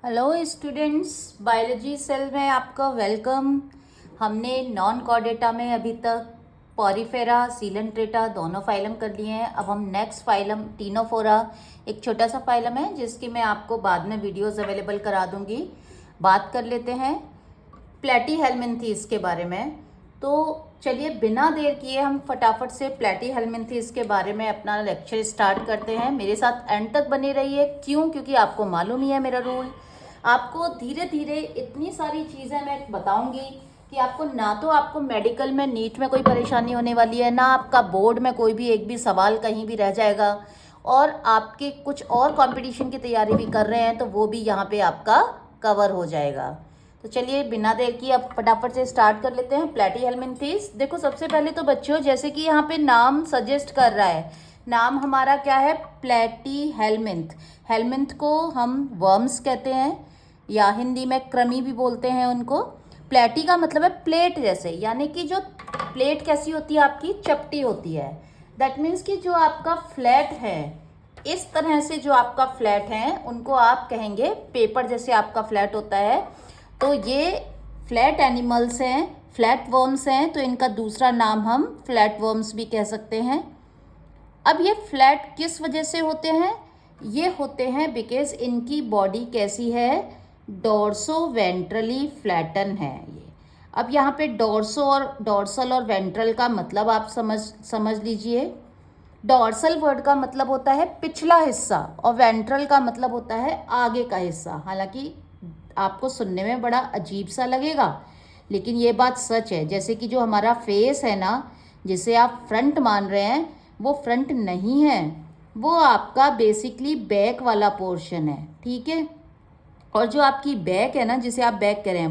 Hello students, biology cell में आपका welcome. हमने नॉन कॉर्डेटा में अभी तक पॉरीफेरा, सीलेंट्रेटा दोनों फाइलम कर लिए हैं। अब हम नेक्स्ट फाइलम टीनोफोरा, एक छोटा सा फाइलम है जिसकी मैं आपको बाद में वीडियोस अवेलेबल करा दूंगी, बात कर लेते हैं प्लेटीहेल्मिन्थेस के बारे में। तो चलिए बिना देर किए हम फटाफट से प्लेटीहेल्मिन्थेस के बारे में अपना लेक्चर स्टार्ट करते हैं। मेरे साथ एंड तक बने रहिए। क्यों? क्योंकि आपको मालूम ही है मेरा रूल। आपको धीरे धीरे इतनी सारी चीज़ें मैं बताऊंगी कि आपको ना तो आपको मेडिकल में नीट में कोई परेशानी होने वाली है, ना आपका बोर्ड में कोई भी एक भी सवाल कहीं भी रह जाएगा, और आपके कुछ और कंपटीशन की तैयारी भी कर रहे हैं तो वो भी यहाँ पे आपका कवर हो जाएगा। तो चलिए बिना देर की अब फटाफट से स्टार्ट कर लेते हैं प्लेटीहेल्मिन्थेस। देखो सबसे पहले तो बच्चों, जैसे कि यहाँ पे नाम सजेस्ट कर रहा है, नाम हमारा क्या है? प्लेटीहेल्मिन्थ। हेल्मिन्थ को हम वर्म्स कहते हैं या हिंदी में कृमि भी बोलते हैं उनको। प्लेटी का मतलब है प्लेट जैसे, यानी कि जो प्लेट कैसी होती है आपकी? चपटी होती है। दैट मीन्स कि जो आपका फ्लैट है, इस तरह से जो आपका फ्लैट है उनको आप कहेंगे पेपर जैसे आपका फ्लैट होता है। तो ये फ्लैट एनिमल्स हैं, फ्लैट वर्म्स हैं, तो इनका दूसरा नाम हम फ्लैट वर्म्स भी कह सकते हैं। अब ये फ्लैट किस वजह से होते हैं? ये होते हैं बिकॉज इनकी बॉडी कैसी है? डोर्सो वेंट्रली फ्लैटन है ये। अब यहाँ पे डोर्सल और वेंट्रल का मतलब आप समझ लीजिए। डोर्सल वर्ड का मतलब होता है पिछला हिस्सा और वेंट्रल का मतलब होता है आगे का हिस्सा। हालांकि आपको सुनने में बड़ा अजीब सा लगेगा, लेकिन ये बात सच है। जैसे कि जो हमारा फेस है ना, जिसे आप फ्रंट मान रहे हैं, वो फ्रंट नहीं है, वो आपका बेसिकली बैक वाला पोर्शन है, ठीक है। और जो आपकी बैक है ना, जिसे आप बैक कह रहे हैं,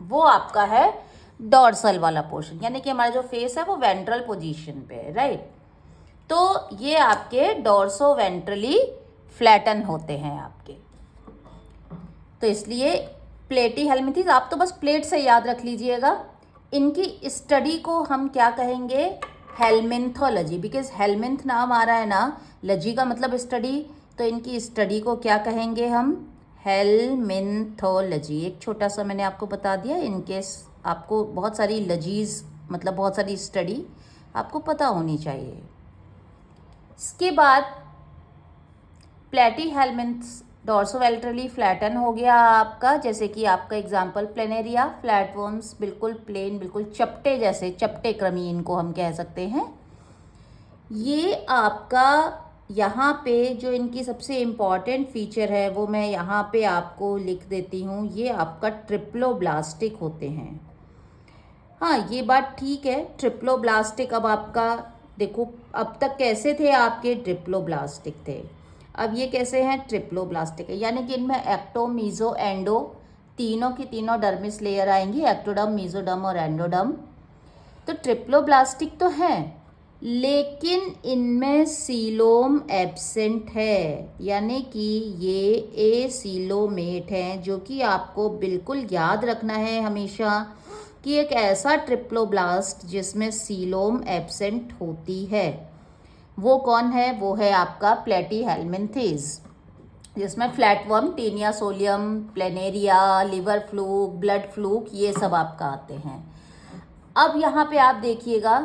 वो आपका है डॉर्सल वाला पोर्शन, यानी कि हमारा जो फेस है वो वेंट्रल पोजीशन पे है, राइट। तो ये आपके डॉर्सो वेंट्रली फ्लैटन होते हैं आपके। तो इसलिए प्लेटीहेल्मिन्थेस आप तो बस प्लेट से याद रख लीजिएगा। इनकी स्टडी को हम क्या कहेंगे? हेल्मिन्थोलॉजी, बिकॉज हेल्मिन्थ नाम आ रहा है ना, लजी का मतलब स्टडी, तो इनकी स्टडी को क्या कहेंगे हम? हेल्मिन्थोलॉजी। एक छोटा सा मैंने आपको बता दिया, इनकेस आपको बहुत सारी लजीज मतलब बहुत सारी स्टडी आपको पता होनी चाहिए। इसके बाद प्लेटीहेल्मिन्थेस डॉर्सोवेंट्रली फ्लैटन हो गया आपका, जैसे कि आपका एग्जाम्पल प्लेनेरिया, फ्लैटवर्म्स, बिल्कुल प्लेन, बिल्कुल चपटे जैसे, चपटे कृमि इनको हम कह सकते हैं। ये आपका यहाँ पे जो इनकी सबसे इम्पॉर्टेंट फीचर है वो मैं यहाँ पे आपको लिख देती हूँ। ये आपका ट्रिप्लोब्लास्टिक होते हैं। हाँ, ये बात ठीक है, ट्रिप्लोब्लास्टिक। अब आपका देखो, अब तक कैसे थे आपके? ट्रिप्लोब्लास्टिक थे। अब ये कैसे हैं? ट्रिप्लोब्लास्टिक है, यानी कि इनमें एक्टो, मीजो, एंडो तीनों की तीनों डर्मिस लेयर आएंगी, एक्टोडर्म, मीजोडर्म और एंडोडर्म। तो ट्रिप्लोब्लास्टिक तो हैं, लेकिन इनमें सीलोम एब्सेंट है, यानी कि ये एसीलोमेट हैं, जो कि आपको बिल्कुल याद रखना है हमेशा कि एक ऐसा ट्रिप्लोब्लास्ट जिसमें सीलोम एब्सेंट होती है वो कौन है? वो है आपका प्लेटीहेल्मिन्थेस, जिसमें flatworm, Taenia solium, planaria, liver fluke, blood fluke, ये सब आपका आते हैं। अब यहाँ पे आप देखिएगा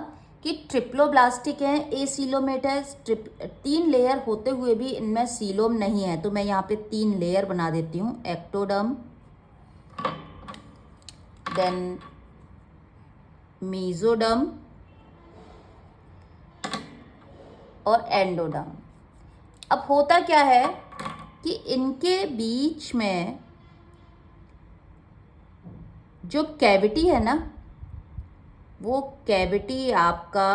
कि ट्रिप्लोब्लास्टिक है, एसीलोमेट है, 3 लेयर होते हुए भी इनमें सीलोम नहीं है। तो मैं यहाँ पे 3 लेयर बना देती हूँ, एक्टोडर्म, देन मीजोडर्म और एंडोडर्म। अब होता क्या है कि इनके बीच में जो कैविटी है ना, वो कैविटी आपका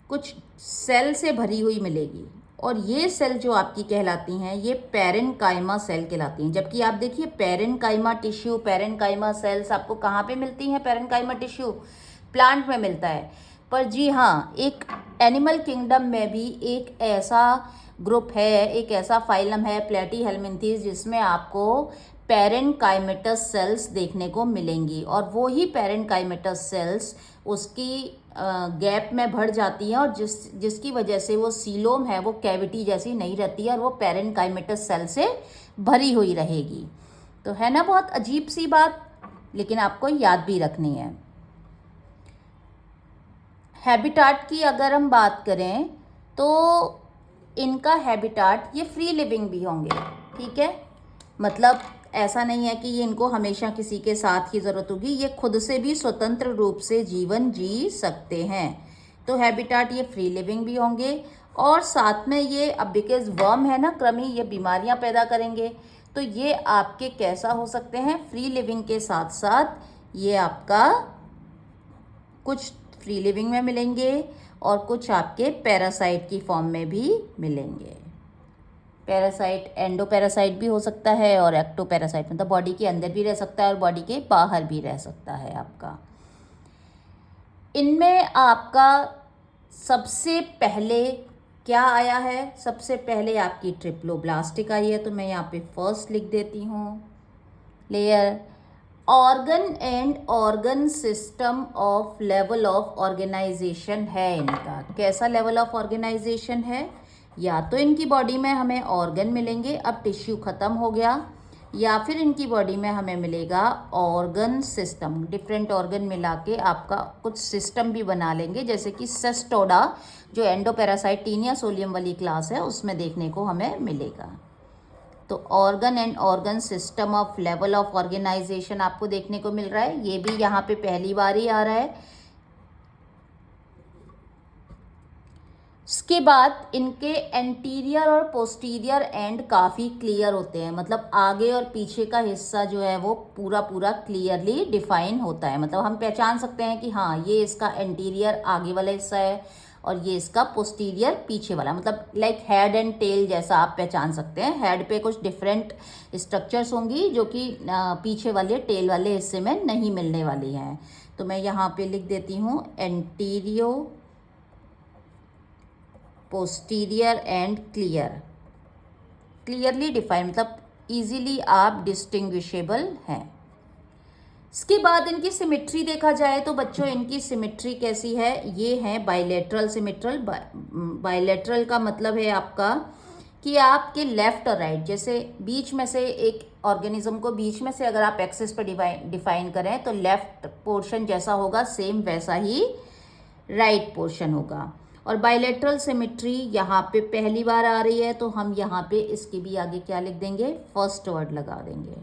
कुछ सेल से भरी हुई मिलेगी, और ये सेल जो आपकी कहलाती हैं ये पेरेन्काइमा सेल कहलाती हैं। जबकि आप देखिए पेरेन्काइमा टिश्यू, पेरेन्काइमा सेल्स आपको कहाँ पे मिलती हैं? पेरेन्काइमा टिश्यू प्लांट में मिलता है। पर जी हाँ, एक एनिमल किंगडम में भी एक ऐसा ग्रुप है, एक ऐसा फाइलम है प्लेटीहेल्मिन्थेस, जिसमें आपको पैरेन्काइमेटस सेल्स देखने को मिलेंगी, और वो ही पैरेन्काइमेटस सेल्स उसकी गैप में भर जाती हैं, और जिसकी वजह से वो सीलोम है वो कैविटी जैसी नहीं रहती है, और वो पैरेन्काइमेटस सेल से भरी हुई रहेगी। तो है ना बहुत अजीब सी बात, लेकिन आपको याद भी रखनी है। हैबिटाट की अगर हम बात करें तो इनका हैबिटाट ये फ्री लिविंग भी होंगे, ठीक है। मतलब ऐसा नहीं है कि ये इनको हमेशा किसी के साथ की ज़रूरत होगी, ये खुद से भी स्वतंत्र रूप से जीवन जी सकते हैं। तो हैबिटाट ये फ्री लिविंग भी होंगे, और साथ में ये अब बिकॉज वर्म है ना, कृमि, ये बीमारियां पैदा करेंगे, तो ये आपके कैसा हो सकते हैं, फ्री लिविंग के साथ साथ ये आपका कुछ फ्री लिविंग में मिलेंगे और कुछ आपके पैरासाइट की फॉर्म में भी मिलेंगे। पैरासाइट एंडोपैरासाइट भी हो सकता है और एक्टोपैरासाइट, मतलब बॉडी के अंदर भी रह सकता है और बॉडी के बाहर भी रह सकता है आपका। इनमें आपका सबसे पहले क्या आया है, सबसे पहले आपकी ट्रिप्लोब्लास्टिक आई है, तो मैं यहाँ पे फर्स्ट लिख देती हूँ layer. Organ and organ system of level of organisation है इनका। कैसा लेवल ऑफ ऑर्गेनाइजेशन है, या तो इनकी बॉडी में हमें ऑर्गन मिलेंगे, अब टिश्यू ख़त्म हो गया, या फिर इनकी बॉडी में हमें मिलेगा ऑर्गन सिस्टम, डिफरेंट ऑर्गन मिला के आपका कुछ सिस्टम भी बना लेंगे, जैसे कि सेस्टोडा जो एंडोपैरासाइट टीनिया सोलियम वाली क्लास है उसमें देखने को हमें मिलेगा। तो organ and organ system of level of organisation आपको देखने को मिल रहा है, ये भी यहाँ पे पहली बार ही आ रहा है। इसके बाद इनके एंटीरियर और पोस्टीरियर एंड काफ़ी क्लियर होते हैं, मतलब आगे और पीछे का हिस्सा जो है वो पूरा पूरा क्लियरली डिफाइन होता है, मतलब हम पहचान सकते हैं कि हाँ ये इसका एंटीरियर आगे वाला हिस्सा है और ये इसका पोस्टीरियर पीछे वाला, मतलब लाइक हेड एंड टेल जैसा आप पहचान सकते हैं। हेड पे कुछ डिफरेंट स्ट्रक्चर्स होंगी जो कि पीछे वाले टेल वाले हिस्से में नहीं मिलने वाली हैं। तो मैं यहाँ पे लिख देती हूँ एंटीरियो पोस्टीरियर एंड क्लियरली डिफाइन, मतलब इजीली आप डिस्टिंग्विशेबल हैं। इसके बाद इनकी सिमेट्री देखा जाए तो बच्चों इनकी सिमेट्री कैसी है, ये है बाइलेटरल सिमेट्रल। बाइलेटरल का मतलब है आपका कि आपके लेफ्ट और राइट, जैसे बीच में से एक ऑर्गेनिज्म को बीच में से अगर आप एक्सिस पर डिफाइन करें तो लेफ्ट पोर्शन जैसा होगा सेम वैसा ही राइट पोर्शन होगा। और बाइलेटरल सिमेट्री यहाँ पे पहली बार आ रही है, तो हम यहाँ पे इसके भी आगे क्या लिख देंगे, फर्स्ट वर्ड लगा देंगे।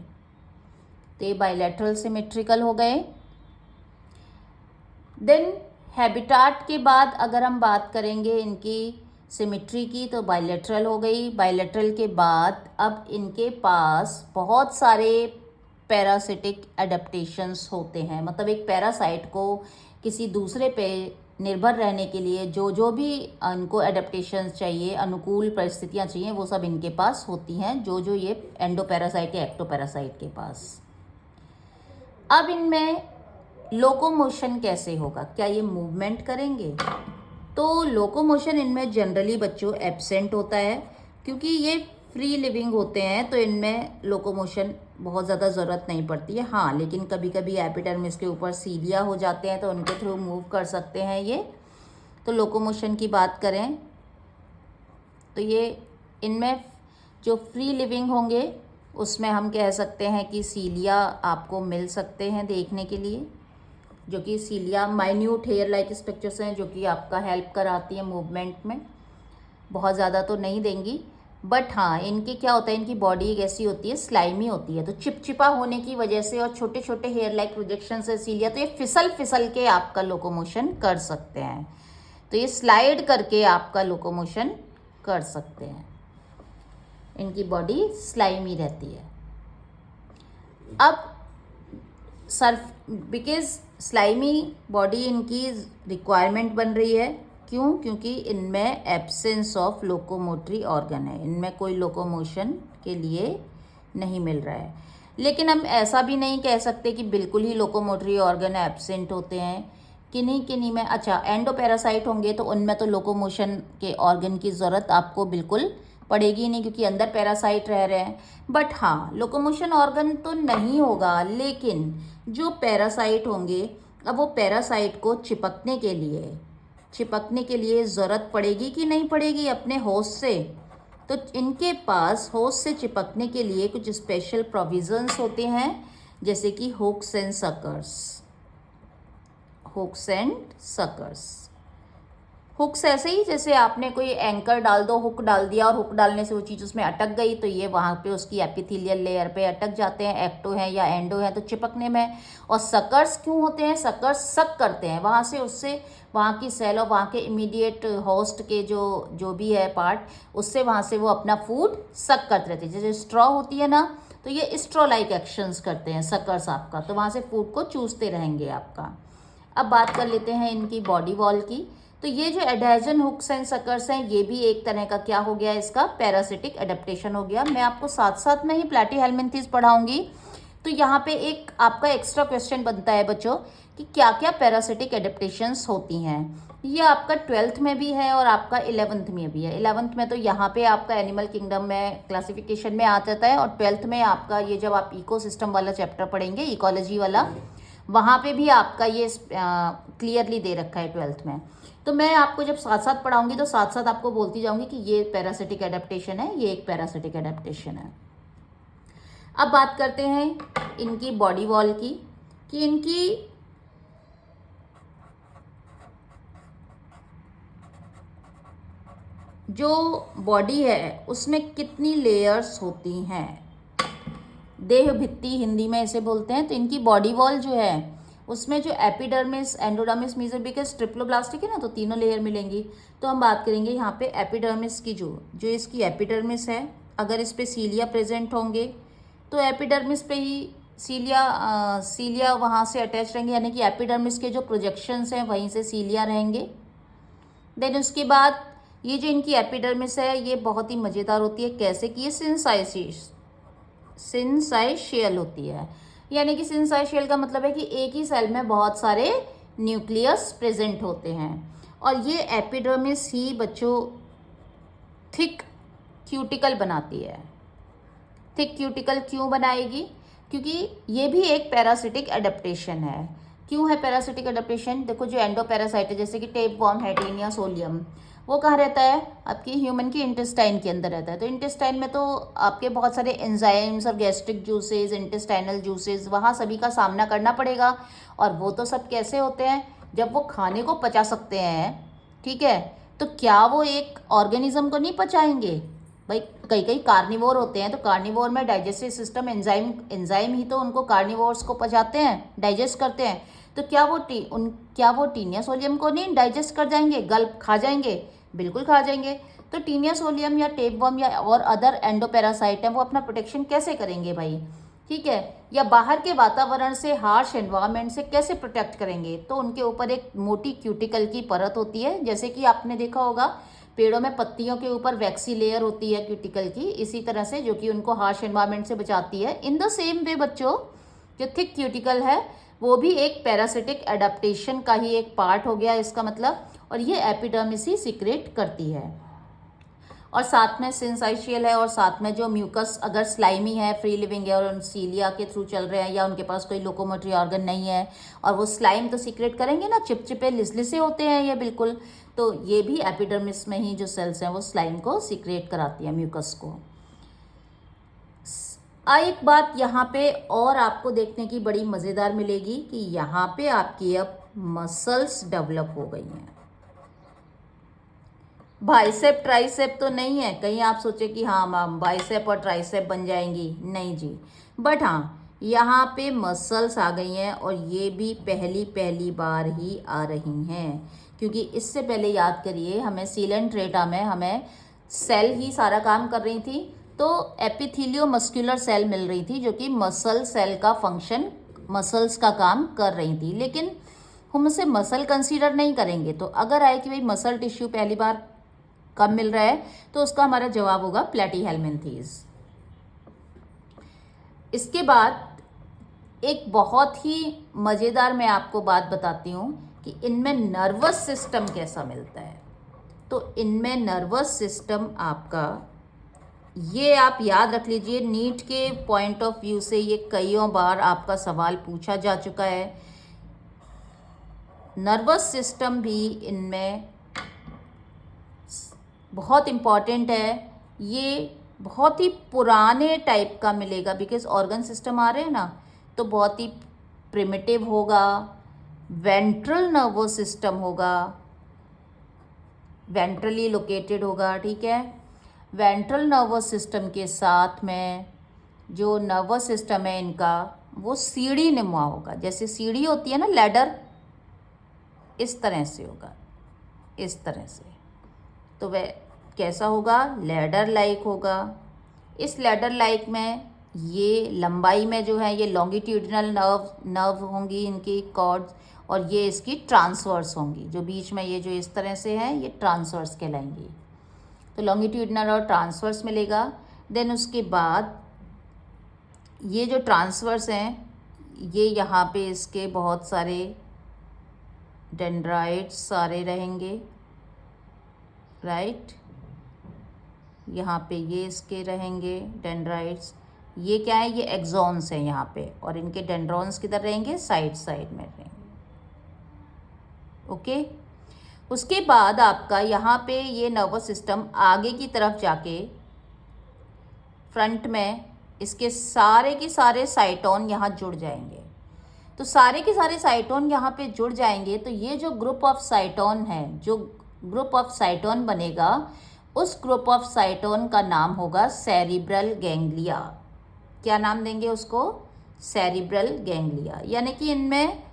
तो ये बाइलेटरल सिमेट्रिकल हो गए। देन हैबिटाट के बाद अगर हम बात करेंगे इनकी सिमेट्री की, तो बाइलेटरल हो गई। बाइलेटरल के बाद अब इनके पास बहुत सारे पैरासिटिक एडेप्टेशंस होते हैं, मतलब एक पैरासाइट को किसी दूसरे पे निर्भर रहने के लिए जो भी इनको एडेप्टेशंस चाहिए, अनुकूल परिस्थितियां चाहिए, वो सब इनके पास होती हैं, जो ये एंडोपैरासाइट या एक्टोपैरासाइट के पास। अब इनमें लोकोमोशन कैसे होगा, क्या ये मूवमेंट करेंगे? तो लोकोमोशन इनमें जनरली बच्चों एब्सेंट होता है, क्योंकि ये फ्री लिविंग होते हैं, तो इनमें लोकोमोशन बहुत ज़्यादा ज़रूरत नहीं पड़ती है। हाँ, लेकिन कभी कभी एपिडर्मिस के ऊपर सीलिया हो जाते हैं तो उनके थ्रू मूव कर सकते हैं ये। तो लोकोमोशन की बात करें तो ये इनमें जो फ्री लिविंग होंगे उसमें हम कह सकते हैं कि सीलिया आपको मिल सकते हैं देखने के लिए, जो कि सीलिया माइन्यूट हेयर लाइक स्ट्रक्चर्स हैं जो कि आपका हेल्प कराती है मूवमेंट में, बहुत ज़्यादा तो नहीं देंगी। बट हाँ, इनके क्या होता है, इनकी बॉडी एक ऐसी होती है, स्लाइमी होती है, तो चिपचिपा होने की वजह से और छोटे छोटे हेयर लाइक प्रोजेक्शन से सीलिया, तो ये फिसल के आपका लोकोमोशन कर सकते हैं। तो ये स्लाइड करके आपका लोकोमोशन कर सकते हैं, इनकी बॉडी स्लाइमी रहती है। अब सर्फ बिकॉज स्लाइमी बॉडी इनकी रिक्वायरमेंट बन रही है, क्यों? क्योंकि इनमें एब्सेंस ऑफ लोकोमोटरी ऑर्गन है, इनमें कोई लोकोमोशन के लिए नहीं मिल रहा है। लेकिन हम ऐसा भी नहीं कह सकते कि बिल्कुल ही लोकोमोटरी ऑर्गन एब्सेंट होते हैं, किन्हीं किन्हीं में। अच्छा, एंडोपैरासाइट होंगे तो उनमें तो लोकोमोशन के ऑर्गन की ज़रूरत आपको बिल्कुल पड़ेगी नहीं क्योंकि अंदर पैरासाइट रह रहे हैं। बट हाँ, लोकोमोशन ऑर्गन तो नहीं होगा, लेकिन जो पैरासाइट होंगे, अब वो पैरासाइट को चिपकने के लिए ज़रूरत पड़ेगी कि नहीं पड़ेगी अपने होस्ट से। तो इनके पास होस्ट से चिपकने के लिए कुछ स्पेशल प्रोविजंस होते हैं, जैसे कि हुक्स एंड सकर्स। हुक्स ऐसे ही जैसे आपने कोई एंकर डाल दो, हुक डाल दिया और हुक डालने से वो चीज़ उसमें अटक गई, तो ये वहाँ पे उसकी एपिथेलियल लेयर पे अटक जाते हैं, एक्टो हैं या एंडो हैं तो चिपकने में। और सकर्स क्यों होते हैं? सकर्स सक करते हैं वहाँ से, उससे वहाँ की सेल और वहाँ के इमीडिएट होस्ट के जो भी है पार्ट, उससे वहाँ से वो अपना फूड सक करते रहते हैं। जैसे स्ट्रॉ होती है ना, तो ये स्ट्रॉ लाइक एक्शंस करते हैं सकर्स आपका, तो वहाँ से फूड को चूसते रहेंगे आपका। अब बात कर लेते हैं इनकी बॉडी वॉल की। तो ये जो एडहेजन हुक्स एंड सकर्स हैं, ये भी एक तरह का क्या हो गया, इसका पैरासिटिक एडेप्टेशन हो गया। मैं आपको साथ साथ में ही प्लैटीहेल्मिन्थेस पढ़ाऊंगी, तो यहाँ पे एक आपका एक्स्ट्रा क्वेश्चन बनता है बच्चों कि क्या क्या पैरासिटिक एडेप्टेशंस होती हैं। ये आपका 12th में भी है और आपका 11th में भी है। 11th में तो यहाँ पे आपका एनिमल किंगडम में क्लासिफिकेशन में आ जाता है, और 12th में आपका ये जब आप इकोसिस्टम वाला चैप्टर पढ़ेंगे, इकोलॉजी वाला, वहाँ पे भी आपका ये क्लियरली दे रखा है 12th में। तो मैं आपको जब साथ साथ पढ़ाऊंगी तो साथ साथ आपको बोलती जाऊंगी कि ये पैरासिटिक एडेप्टेशन है, ये एक पैरासिटिक एडेप्टेशन है। अब बात करते हैं इनकी बॉडी वॉल की, कि इनकी जो बॉडी है उसमें कितनी लेयर्स होती हैं। देह भित्ति हिंदी में इसे बोलते हैं। तो इनकी बॉडी वॉल जो है उसमें जो एपिडर्मिस, एंडोडर्मिस, मेसोबिकस, ट्रिप्लोब्लास्टिक है ना, तो तीनों लेयर मिलेंगी। तो हम बात करेंगे यहाँ पे एपिडर्मिस की, जो इसकी एपिडर्मिस है, अगर इस पे सीलिया प्रेजेंट होंगे तो एपिडर्मिस पे ही सीलिया वहाँ से अटैच रहेंगे, यानी कि एपिडर्मिस के जो प्रोजेक्शंस हैं वहीं से सीलिया रहेंगे। देन उसके बाद ये जो इनकी एपिडर्मिस है ये बहुत ही मज़ेदार होती है। कैसे कि ये सिंसाइशियल होती है, यानी कि सिंसाइशियल का मतलब है कि एक ही सेल में बहुत सारे न्यूक्लियस प्रेजेंट होते हैं। और ये एपिडर्मिस ही बच्चों थिक क्यूटिकल बनाती है। थिक क्यूटिकल क्यों बनाएगी? क्योंकि ये भी एक पैरासिटिक एडेप्टेशन है। क्यों है पैरासिटिक एडेप्टेशन? देखो, जो एंडोपैरासाइट है, जैसे कि टेपवर्म है, टेनिया सोलियम, वो कहाँ रहता है? आपकी ह्यूमन की इंटेस्टाइन के अंदर रहता है। तो इंटेस्टाइन में तो आपके बहुत सारे एंजाइम्स और गैस्ट्रिक जूसेस, इंटेस्टाइनल जूसेस, वहाँ सभी का सामना करना पड़ेगा। और वो तो सब कैसे होते हैं? जब वो खाने को पचा सकते हैं, ठीक है, तो क्या वो एक ऑर्गेनिज्म को नहीं पचाएंगे? भाई कई कार्निवोर होते हैं, तो कार्निवोर में डाइजेस्टिव सिस्टम, एंजाइम ही तो उनको कार्निवोर्स को पचाते हैं, डाइजेस्ट करते हैं। तो क्या वो टीनिया सोलियम को नहीं डाइजेस्ट कर जाएंगे, खा जाएंगे? बिल्कुल खा जाएंगे। तो टीनिया सोलियम या टेपवर्म या और अदर एंडोपैरासाइट हैं, वो अपना प्रोटेक्शन कैसे करेंगे भाई? ठीक है, या बाहर के वातावरण से, हार्श एनवायरनमेंट से कैसे प्रोटेक्ट करेंगे? तो उनके ऊपर एक मोटी क्यूटिकल की परत होती है, जैसे कि आपने देखा होगा पेड़ों में पत्तियों के ऊपर वैक्सी लेयर होती है क्यूटिकल की, इसी तरह से, जो कि उनको हार्श एनवायरनमेंट से बचाती है। इन द सेम वे बच्चों, जो थिक क्यूटिकल है वो भी एक पैरासिटिक एडाप्टेशन का ही एक पार्ट हो गया इसका मतलब, और ये एपिडर्मिस ही सीक्रेट करती है। और साथ में सिंसाइशियल है, और साथ में जो म्यूकस अगर स्लाइमी है, फ्री लिविंग है, और सीलिया के थ्रू चल रहे हैं, या उनके पास कोई लोकोमोटरी ऑर्गन नहीं है, और वो स्लाइम तो सीक्रेट करेंगे ना, चिपचिपे लिसलिसे होते हैं ये बिल्कुल, तो ये भी एपिडर्मिस में ही जो सेल्स हैं वो स्लाइम को सीक्रेट कराती है, म्यूकस को। एक बात यहाँ पे और आपको देखने की बड़ी मज़ेदार मिलेगी कि यहाँ पे आपकी अब मसल्स डेवलप हो गई हैं। बाइसेप ट्राइसेप तो नहीं है, कहीं आप सोचे कि हाँ मैम बाइसेप और ट्राइसेप बन जाएंगी, नहीं जी। बट हाँ, यहाँ पे मसल्स आ गई हैं, और ये भी पहली बार ही आ रही हैं, क्योंकि इससे पहले याद करिए हमें सीलेंट्रेटा में हमें सेल ही सारा काम कर रही थी, तो एपिथेलियो मस्कुलर सेल मिल रही थी जो कि मसल सेल का फंक्शन, मसल्स का काम कर रही थी, लेकिन हम उसे मसल कंसीडर नहीं करेंगे। तो अगर आए कि भाई मसल टिश्यू पहली बार कब मिल रहा है, तो उसका हमारा जवाब होगा प्लैटीहेल्मिन्थेस। इसके बाद एक बहुत ही मज़ेदार मैं आपको बात बताती हूँ कि इनमें नर्वस सिस्टम कैसा मिलता है। तो इनमें नर्वस सिस्टम आपका ये आप याद रख लीजिए, नीट के पॉइंट ऑफ व्यू से ये कईयों बार आपका सवाल पूछा जा चुका है। नर्वस सिस्टम भी इनमें बहुत इम्पॉर्टेंट है। ये बहुत ही पुराने टाइप का मिलेगा, बिकॉज ऑर्गन सिस्टम आ रहे हैं ना, तो बहुत ही प्रिमिटिव होगा। वेंट्रल नर्वस सिस्टम होगा, वेंट्रली लोकेटेड होगा, ठीक है। वेंट्रल नर्वस सिस्टम के साथ में जो नर्वस सिस्टम है इनका, वो सीढ़ी नुमा होगा। जैसे सीढ़ी होती है ना, लैडर, इस तरह से होगा, इस तरह से। तो वह कैसा होगा? लैडर लाइक होगा। इस लैडर लाइक में ये लंबाई में जो है ये लॉन्गिट्यूडिनल नर्व होंगी इनकी कॉर्ड्स, और ये इसकी ट्रांसवर्स होंगी। जो बीच में ये जो इस तरह से है, ये ट्रांसवर्स कहलाएंगी। तो लॉन्गिट्यूडिनल और ट्रांसवर्स मिलेगा। देन उसके बाद ये जो ट्रांसवर्स हैं, ये यहाँ पे इसके बहुत सारे डेंड्राइट्स सारे रहेंगे, राइट। यहाँ पे ये इसके रहेंगे डेंड्राइट्स। ये क्या है? ये एक्सॉन्स हैं यहाँ पे, और इनके डेंड्रॉन्स किधर रहेंगे? साइड साइड में रहेंगे, ओके। उसके बाद आपका यहाँ पे ये नर्वस सिस्टम आगे की तरफ जाके फ्रंट में इसके सारे के सारे साइटोन यहाँ जुड़ जाएंगे। तो सारे के सारे साइटोन यहाँ पे जुड़ जाएंगे, तो ये जो ग्रुप ऑफ साइटोन है, जो ग्रुप ऑफ साइटोन बनेगा, उस ग्रुप ऑफ साइटोन का नाम होगा सेरिब्रल गैंग्लिया। क्या नाम देंगे उसको? Cerebral ganglia. यानी कि इनमें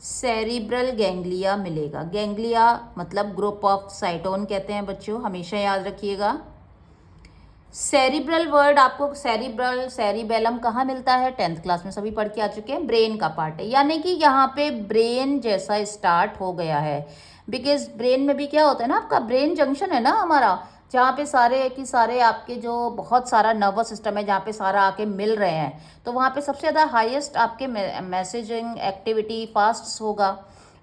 सेरिब्रल गैंग्लिया मिलेगा। गैंग्लिया मतलब ग्रुप ऑफ साइटोन कहते हैं बच्चों, हमेशा याद रखिएगा। सेरिब्रल वर्ड आपको सेरिब्रल, सेरिबेलम कहाँ मिलता है? 10th क्लास में सभी पढ़ के आ चुके हैं। ब्रेन का पार्ट है, यानी कि यहाँ पे ब्रेन जैसा स्टार्ट हो गया है। बिकॉज ब्रेन में भी क्या होता है ना, आपका ब्रेन जंक्शन है ना हमारा, जहाँ पे सारे के सारे आपके जो बहुत सारा नर्वस सिस्टम है, जहाँ पे सारा आके मिल रहे हैं, तो वहाँ पे सबसे ज़्यादा हाईएस्ट आपके मैसेजिंग एक्टिविटी फास्ट होगा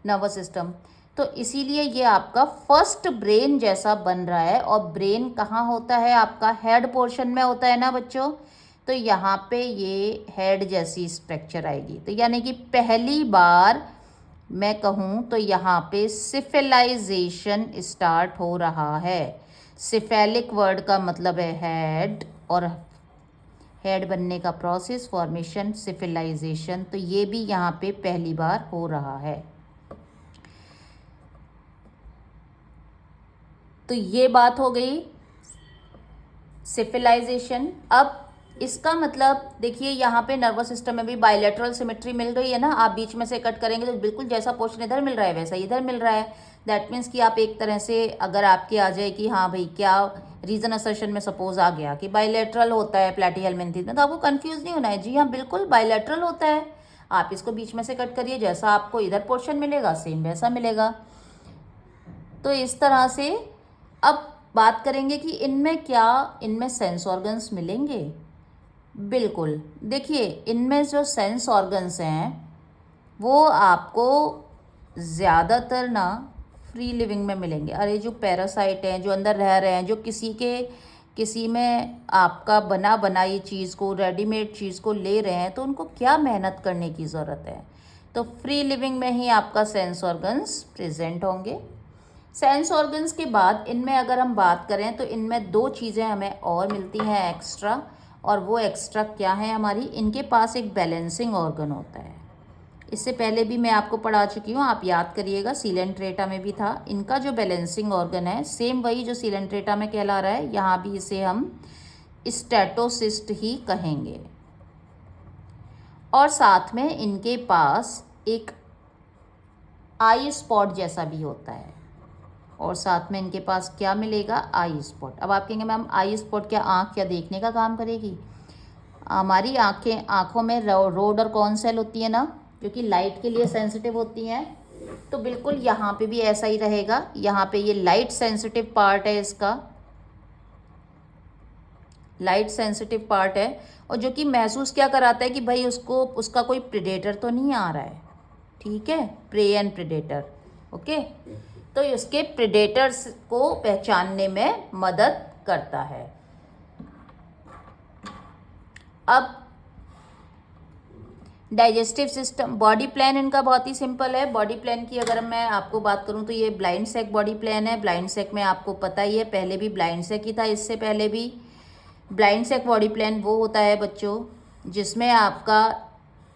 नर्वस सिस्टम। तो इसीलिए ये आपका फर्स्ट ब्रेन जैसा बन रहा है। और ब्रेन कहाँ होता है? आपका हेड पोर्शन में होता है ना बच्चों। तो यहाँ पे ये हेड जैसी स्ट्रक्चर आएगी। तो यानी कि पहली बार मैं कहूँ तो यहाँ पे सिफिलाइजेशन स्टार्ट हो रहा है। सिफेलिक वर्ड का मतलब है हेड, और हेड बनने का प्रोसेस, फॉर्मेशन, सिफिलाइजेशन। तो ये भी यहाँ पे पहली बार हो रहा है। तो ये बात हो गई सिफिलाइजेशन। अब इसका मतलब देखिए, यहाँ पे नर्वस सिस्टम में भी बायलैटरल सिमेट्री मिल गई है ना। आप बीच में से कट करेंगे तो बिल्कुल जैसा पोर्शन इधर मिल रहा है वैसा इधर मिल रहा है। दैट मीन्स कि आप एक तरह से, अगर आपके आ जाए कि हाँ भाई क्या रीजन असर्शन में सपोज आ गया कि बायलैटरल होता है प्लैटीहेलमिन्थेस में, तो आपको कंफ्यूज नहीं होना है। जी हाँ, बिल्कुल बायलैटरल होता है। आप इसको बीच में से कट करिए, जैसा आपको इधर पोर्शन मिलेगा सेम वैसा मिलेगा। तो इस तरह से अब बात करेंगे कि इनमें क्या, इनमें सेंस ऑर्गन्स मिलेंगे? बिल्कुल। देखिए, इनमें जो सेंस ऑर्गन्स हैं वो आपको ज़्यादातर ना फ्री लिविंग में मिलेंगे। अरे जो पैरासाइट हैं, जो अंदर रह रहे हैं, जो किसी में आपका बना बनाई चीज़ को, रेडीमेड चीज़ को ले रहे हैं, तो उनको क्या मेहनत करने की ज़रूरत है? तो फ्री लिविंग में ही आपका सेंस ऑर्गन्स प्रेजेंट होंगे। सेंस ऑर्गन्स के बाद इनमें अगर हम बात करें तो इनमें दो चीज़ें हमें और मिलती हैं एक्स्ट्रा, और वो एक्स्ट्रा क्या है हमारी? इनके पास एक बैलेंसिंग ऑर्गन होता है। इससे पहले भी मैं आपको पढ़ा चुकी हूँ, आप याद करिएगा, सीलेंट्रेटा में भी था। इनका जो बैलेंसिंग ऑर्गन है सेम वही जो सीलेंट्रेटा में कहला रहा है, यहाँ भी इसे हम स्टेटोसिस्ट ही कहेंगे। और साथ में इनके पास एक आई स्पॉट जैसा भी होता है, और साथ में इनके पास क्या मिलेगा? आई स्पॉट। अब आप कहेंगे मैम आई स्पॉट क्या आँख क्या देखने का काम करेगी? हमारी आँखों में रोड और कॉर्न सेल होती है ना, जो कि लाइट के लिए सेंसिटिव होती हैं। तो बिल्कुल यहाँ पे भी ऐसा ही रहेगा। यहाँ पे ये लाइट सेंसिटिव पार्ट है, इसका लाइट सेंसिटिव पार्ट है, और जो कि महसूस क्या कराता है कि भाई उसका कोई प्रेडेटर तो नहीं आ रहा है, ठीक है, प्रे एंड प्रेडेटर, ओके। तो इसके प्रेडेटर्स को पहचानने में मदद करता है। अब डाइजेस्टिव सिस्टम, बॉडी प्लान इनका बहुत ही सिंपल है। बॉडी प्लान की अगर मैं आपको बात करूं तो ये ब्लाइंड सैक बॉडी प्लान है। ब्लाइंड सैक में आपको पता ही है, पहले भी ब्लाइंड सैक ही था, इससे पहले भी। ब्लाइंड सैक बॉडी प्लान वो होता है बच्चों जिसमें आपका,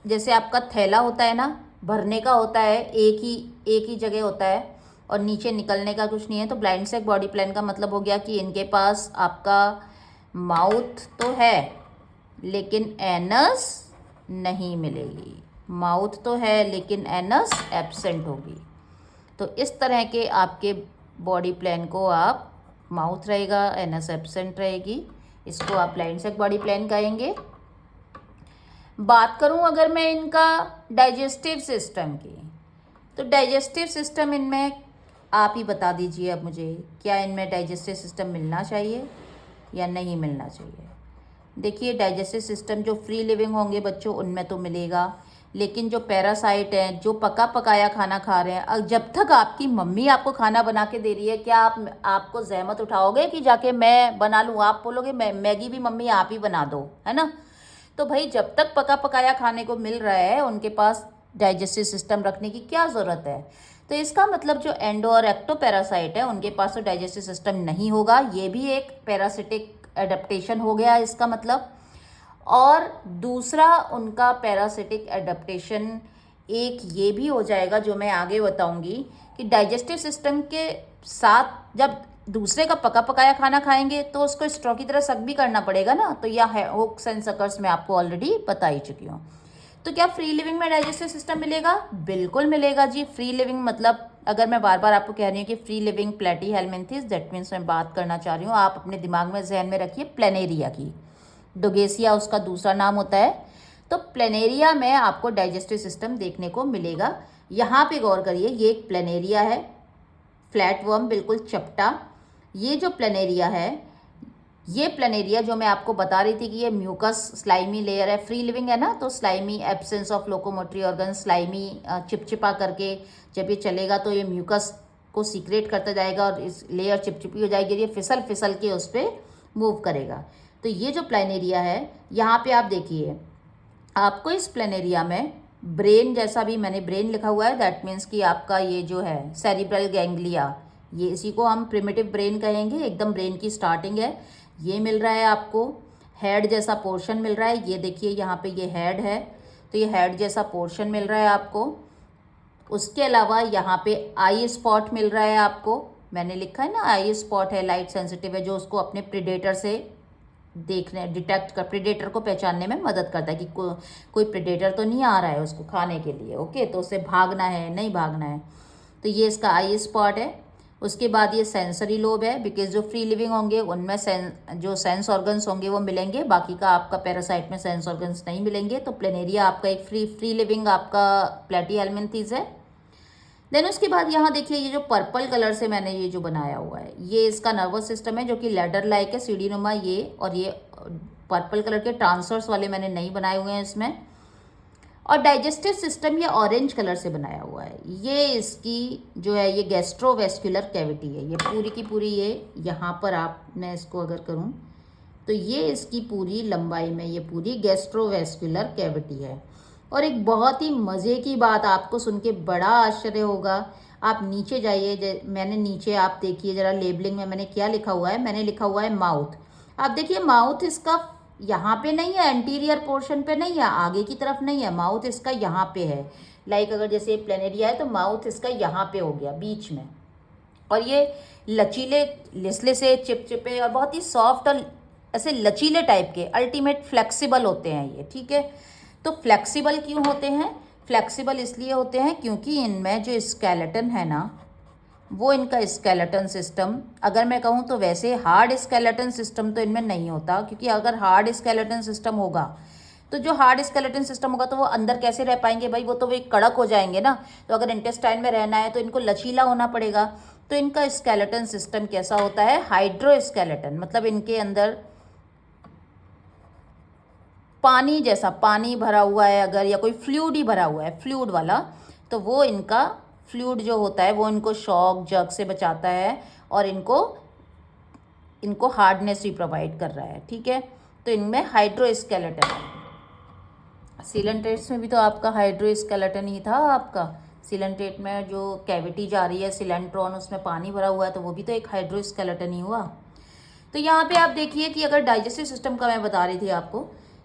जैसे आपका थैला होता है ना, भरने का होता है, एक ही जगह होता है और नीचे निकलने का कुछ नहीं है। तो ब्लाइंड सैक बॉडी प्लान का मतलब हो गया कि इनके पास आपका माउथ तो है लेकिन एनस नहीं मिलेगी। माउथ तो है लेकिन एनस एब्सेंट होगी। तो इस तरह के आपके बॉडी प्लान को आप, माउथ रहेगा, एनस एब्सेंट रहेगी, इसको आप ब्लाइंड सैक बॉडी प्लान कहेंगे। बात करूं अगर मैं इनका डाइजेस्टिव सिस्टम की, तो डाइजेस्टिव सिस्टम इनमें आप ही बता दीजिए अब मुझे, क्या इनमें डाइजेस्टिव सिस्टम मिलना चाहिए या नहीं मिलना चाहिए। देखिए डाइजेस्टिव सिस्टम जो फ्री लिविंग होंगे बच्चों उनमें तो मिलेगा, लेकिन जो पैरासाइट हैं, जो पका पकाया खाना खा रहे हैं, जब तक आपकी मम्मी आपको खाना बना के दे रही है, क्या आपको जहमत उठाओगे कि जाके मैं बना लूँ? आप बोलोगे मैगी भी मम्मी आप ही बना दो, है ना। तो भाई जब तक पका पकाया खाने को मिल रहा है उनके पास डाइजेस्टिव सिस्टम रखने की क्या ज़रूरत है। तो इसका मतलब जो एंडो और एक्टो पैरासाइट है उनके पास तो डाइजेस्टिव सिस्टम नहीं होगा। ये भी एक पैरासिटिक एडेप्टेशन हो गया इसका मतलब। और दूसरा उनका पैरासिटिक एडेप्टेशन एक ये भी हो जाएगा जो मैं आगे बताऊंगी कि डाइजेस्टिव सिस्टम के साथ जब दूसरे का पका पकाया खाना खाएंगे तो उसको स्ट्रॉ की तरह सक भी करना पड़ेगा ना। तो यह है हुक्स एंड सकर्स मैं आपको ऑलरेडी बता ही चुकी हूँ। तो क्या फ्री लिविंग में डाइजेस्टिव सिस्टम मिलेगा? बिल्कुल मिलेगा जी। फ्री लिविंग मतलब, अगर मैं बार बार आपको कह रही हूँ कि free living Platyhelminthes, that means मैं बात करना चाह रही हूँ, आप अपने दिमाग में जहन में रखिए प्लेनेरिया की। डोगेसिया उसका दूसरा नाम होता है। तो प्लेनेरिया में आपको डाइजेस्टिव सिस्टम देखने को मिलेगा। यहाँ पे गौर करिए, ये एक प्लेनेरिया है, फ्लैट वर्म, बिल्कुल चपटा। ये जो प्लेनेरिया है, ये प्लेनेरिया जो मैं आपको बता रही थी कि ये म्यूकस स्लाइमी लेयर है, फ्री लिविंग है ना, तो slimy, absence of locomotory organ, slimy चिपचिपा करके जब ये चलेगा तो ये म्यूकस को सीक्रेट करता जाएगा और इस लेयर चिपचिपी हो जाएगी, ये फिसल फिसल के उस पर मूव करेगा। तो ये जो प्लेनेरिया है, यहाँ पे आप देखिए, आपको इस प्लेनेरिया में ब्रेन जैसा भी, मैंने ब्रेन लिखा हुआ है, दैट मीन्स कि आपका ये जो है सेरिब्रल गैंग्लिया, ये इसी को हम प्रिमिटिव ब्रेन कहेंगे, एकदम ब्रेन की स्टार्टिंग है, ये मिल रहा है आपको। हेड जैसा पोर्शन मिल रहा है, ये देखिए यहाँ पे ये हेड है, तो ये हेड जैसा पोर्शन मिल रहा है आपको। उसके अलावा यहाँ पे आई स्पॉट मिल रहा है आपको, मैंने लिखा है ना आई स्पॉट है, लाइट सेंसिटिव है, जो उसको अपने प्रीडेटर से देखने, डिटेक्ट कर, प्रीडेटर को पहचानने में मदद करता है कि कोई प्रीडेटर तो नहीं आ रहा है उसको खाने के लिए, ओके, तो उसे भागना है, नहीं भागना है। तो ये इसका आई स्पॉट है। उसके बाद ये सेंसरी लोब है, बिकॉज जो फ्री लिविंग होंगे उनमें जो सेंस ऑर्गन्स होंगे वो मिलेंगे, बाकी का आपका पैरासाइट में सेंस ऑर्गन्स नहीं मिलेंगे। तो प्लेनेरिया आपका एक फ्री लिविंग आपका प्लेटीहेल्मिन्थेस है। देन उसके बाद यहाँ देखिए, ये जो पर्पल कलर से मैंने ये जो बनाया हुआ है, ये इसका नर्वस सिस्टम है जो कि लैडर लाइक है, सीढ़ी नुमा, ये, और ये पर्पल कलर के ट्रांसवर्स वाले मैंने नहीं बनाए हुए हैं इसमें। और डाइजेस्टिव सिस्टम ये ऑरेंज कलर से बनाया हुआ है। ये इसकी जो है ये गैस्ट्रोवेस्कुलर कैविटी है, ये पूरी की पूरी, ये यहाँ पर आप, मैं इसको अगर करूँ तो ये इसकी पूरी लंबाई में ये पूरी गैस्ट्रोवेस्कुलर कैविटी है। और एक बहुत ही मज़े की बात आपको सुन के बड़ा आश्चर्य होगा, आप नीचे जाइए, मैंने नीचे आप देखिए ज़रा लेबलिंग में मैंने क्या लिखा हुआ है, मैंने लिखा हुआ है माउथ। आप देखिए माउथ इसका यहाँ पे नहीं है, एंटीरियर पोर्शन पे नहीं है, आगे की तरफ नहीं है, माउथ इसका यहाँ पे है। लाइक अगर जैसे प्लेनेरिया है तो माउथ इसका यहाँ पे हो गया बीच में। और ये लचीले, लिसले से चिपचिपे और बहुत ही सॉफ्ट और ऐसे लचीले टाइप के, अल्टीमेट फ्लेक्सिबल होते हैं ये, ठीक है। तो फ्लेक्सिबल क्यों होते हैं? फ्लेक्सिबल इसलिए होते हैं क्योंकि इनमें जो स्केलेटन है ना, वो इनका स्केलेटन सिस्टम, अगर मैं कहूँ तो वैसे हार्ड स्केलेटन सिस्टम तो इनमें नहीं होता, क्योंकि अगर हार्ड स्केलेटन सिस्टम होगा तो जो हार्ड स्केलेटन सिस्टम होगा तो वो अंदर कैसे रह पाएंगे भाई, वो तो वे कड़क हो जाएंगे ना। तो अगर इंटेस्टाइन में रहना है तो इनको लचीला होना पड़ेगा। तो इनका स्केलेटन सिस्टम कैसा होता है? हाइड्रो स्केलेटन, मतलब इनके अंदर पानी जैसा, पानी भरा हुआ है अगर, या कोई फ्लूइड ही भरा हुआ है, फ्लूइड वाला, तो वो इनका फ्लूइड जो होता है वो इनको शॉक जग से बचाता है और इनको हार्डनेस भी प्रोवाइड कर रहा है, ठीक है। तो इनमें हाइड्रोस्केलेटन है। सिलेंट्रेट्स में भी तो आपका हाइड्रोस्केलेटन ही था। आपका सिलेंट्रेट में जो कैविटी जा रही है सिलेंट्रॉन, उसमें पानी भरा हुआ है, तो वो भी तो एक हाइड्रोस्केलेटन ही हुआ। तो यहाँ पे आप देखिए कि अगर डाइजेस्टिव सिस्टम का मैं बता रही थी आपको,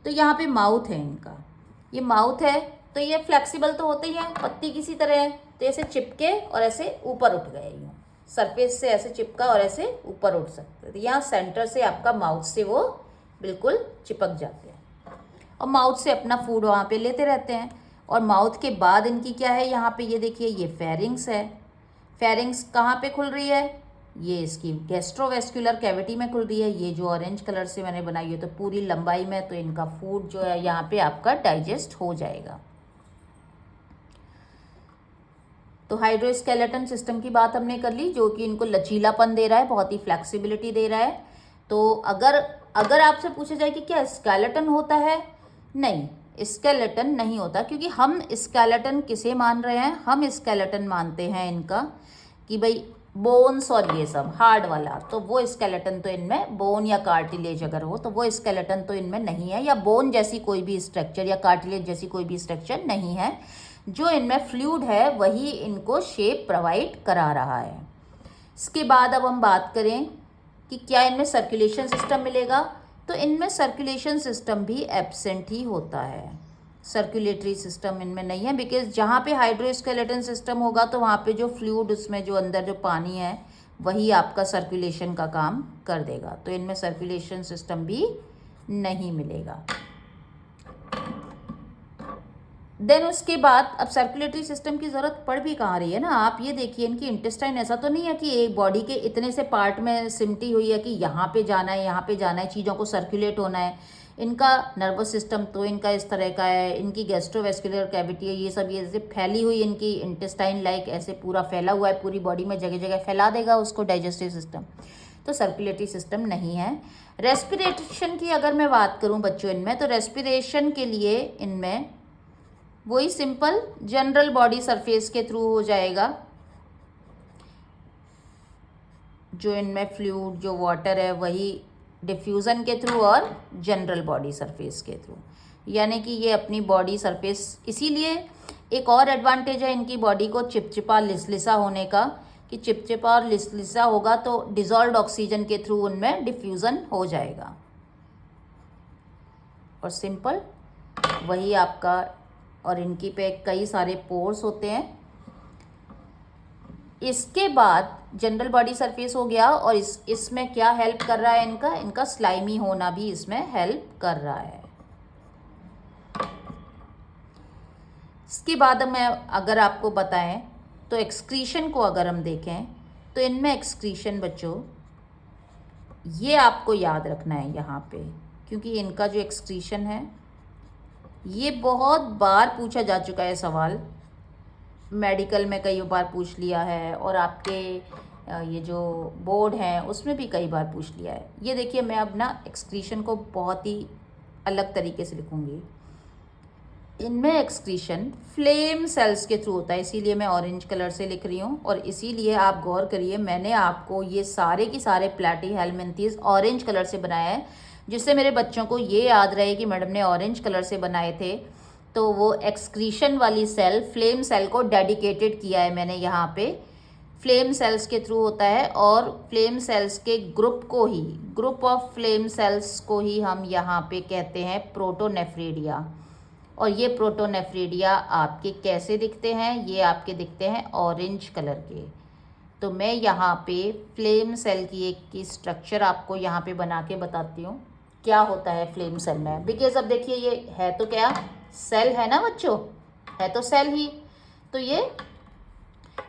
तो यहाँ पे माउथ है इनका, ये माउथ है, तो ये फ्लेक्सिबल तो होते ही हैं, पत्ती किसी तरह है, तो ऐसे चिपके और ऐसे ऊपर उठ गए, यूँ सरफेस से ऐसे चिपका और ऐसे ऊपर उठ सकते। तो यहाँ सेंटर से आपका माउथ से वो बिल्कुल चिपक जाते हैं और माउथ से अपना फूड वहाँ पे लेते रहते हैं। और माउथ के बाद इनकी क्या है, यहाँ पे ये देखिए, ये फेरिंग्स है। फेरिंग्स कहाँ पे खुल रही है, ये इसकी गैस्ट्रोवेस्कुलर कैविटी में खुल रही है। ये जो ऑरेंज कलर से मैंने बनाई है तो पूरी लंबाई में, तो इनका फूड जो है यहाँ पे आपका डाइजेस्ट हो जाएगा। तो हाइड्रोस्केलेटन सिस्टम की बात हमने कर ली, जो कि इनको लचीलापन दे रहा है, बहुत ही फ्लेक्सिबिलिटी दे रहा है। तो अगर आपसे पूछा जाए कि क्या स्केलेटन होता है, नहीं, स्केलेटन नहीं होता, क्योंकि हम स्केलेटन किसे मान रहे हैं, हम स्केलेटन मानते हैं इनका कि भाई बोन्स और ये सब हार्ड वाला, तो वो स्केलेटन तो इनमें, बोन या कार्टिलेज अगर हो तो वो स्केलेटन तो इनमें नहीं है, या बोन जैसी कोई भी स्ट्रक्चर या कार्टिलेज जैसी कोई भी स्ट्रक्चर नहीं है। जो इनमें फ्लूइड है वही इनको शेप प्रोवाइड करा रहा है। इसके बाद अब हम बात करें कि क्या इनमें सर्कुलेशन सिस्टम मिलेगा, तो इनमें सर्कुलेशन सिस्टम भी एब्सेंट ही होता है। सर्कुलेटरी सिस्टम इनमें नहीं है, बिकॉज जहाँ पे हाइड्रोस्केलेटन सिस्टम होगा तो वहाँ पे जो फ्लूइड, उसमें जो अंदर जो पानी है वही आपका सर्कुलेशन का काम कर देगा। तो इनमें सर्कुलेशन सिस्टम भी नहीं मिलेगा। देन उसके बाद अब सर्कुलेटरी सिस्टम की ज़रूरत पड़ भी कहाँ रही है ना, आप ये देखिए इनकी इंटेस्टाइन ऐसा तो नहीं है कि एक बॉडी के इतने से पार्ट में सिमटी हुई है कि यहाँ पे जाना है, यहाँ पे जाना है, चीज़ों को सर्कुलेट होना है। इनका नर्वस सिस्टम तो इनका इस तरह का है, इनकी गैस्ट्रोवेस्कुलर कैविटी है, ये सब ये जैसे फैली हुई इनकी इंटेस्टाइन लाइक ऐसे पूरा फैला हुआ है, पूरी बॉडी में जगह जगह फैला देगा उसको डाइजेस्टिव सिस्टम। तो सर्कुलेटरी सिस्टम नहीं है। रेस्पिरेशन की अगर मैं बात करूँ बच्चों इनमें, तो रेस्पिरेशन के लिए इनमें वही सिंपल जनरल बॉडी सरफेस के थ्रू हो जाएगा। जो इनमें फ्लूइड जो वाटर है वही डिफ्यूज़न के थ्रू और जनरल बॉडी सरफेस के थ्रू, यानी कि ये अपनी बॉडी सरफेस, इसीलिए एक और एडवांटेज है इनकी बॉडी को चिपचिपा लिसलिसा होने का, कि चिपचिपा और लिसलिसा होगा तो डिजॉल्व्ड ऑक्सीजन के थ्रू उनमें डिफ्यूज़न हो जाएगा। और सिंपल वही आपका, और इनकी पे कई सारे पोर्स होते हैं। इसके बाद जनरल बॉडी सरफेस हो गया, और इसमें क्या हेल्प कर रहा है, इनका स्लाइमी होना भी इसमें हेल्प कर रहा है। इसके बाद मैं अगर आपको बताएं तो एक्सक्रीशन को अगर हम देखें तो इनमें एक्सक्रीशन बच्चों ये आपको याद रखना है यहाँ पे, क्योंकि इनका जो एक्सक्रीशन है ये बहुत बार पूछा जा चुका है सवाल, मेडिकल में कई बार पूछ लिया है, और आपके ये जो बोर्ड हैं उसमें भी कई बार पूछ लिया है। ये देखिए मैं अब ना एक्सक्रीशन को बहुत ही अलग तरीके से लिखूँगी। इनमें एक्सक्रीशन फ्लेम सेल्स के थ्रू होता है, इसीलिए मैं ऑरेंज कलर से लिख रही हूँ। और इसीलिए आप गौर करिए, मैंने आपको ये सारे की सारे प्लैटीहेल्मिन्थेस ऑरेंज कलर से बनाया है, जिससे मेरे बच्चों को ये याद रहे कि मैडम ने ऑरेंज कलर से बनाए थे। तो वो एक्सक्रीशन वाली सेल, फ्लेम सेल को डेडिकेटेड किया है मैंने यहाँ पे, फ्लेम सेल्स के थ्रू होता है। और फ्लेम सेल्स के ग्रुप को ही, ग्रुप ऑफ फ्लेम सेल्स को ही हम यहाँ पे कहते हैं प्रोटोनेफ्रिडिया। और ये प्रोटोनेफ्रिडिया आपके कैसे दिखते हैं, ये आपके दिखते हैं ऑरेंज कलर के। तो मैं यहाँ पे फ्लेम सेल की एक की स्ट्रक्चर आपको यहाँ पे बना के बताती हूँ क्या होता है फ्लेम सेल में। बिकॉज अब देखिए ये है तो क्या, सेल है ना बच्चों, है तो सेल ही, तो ये,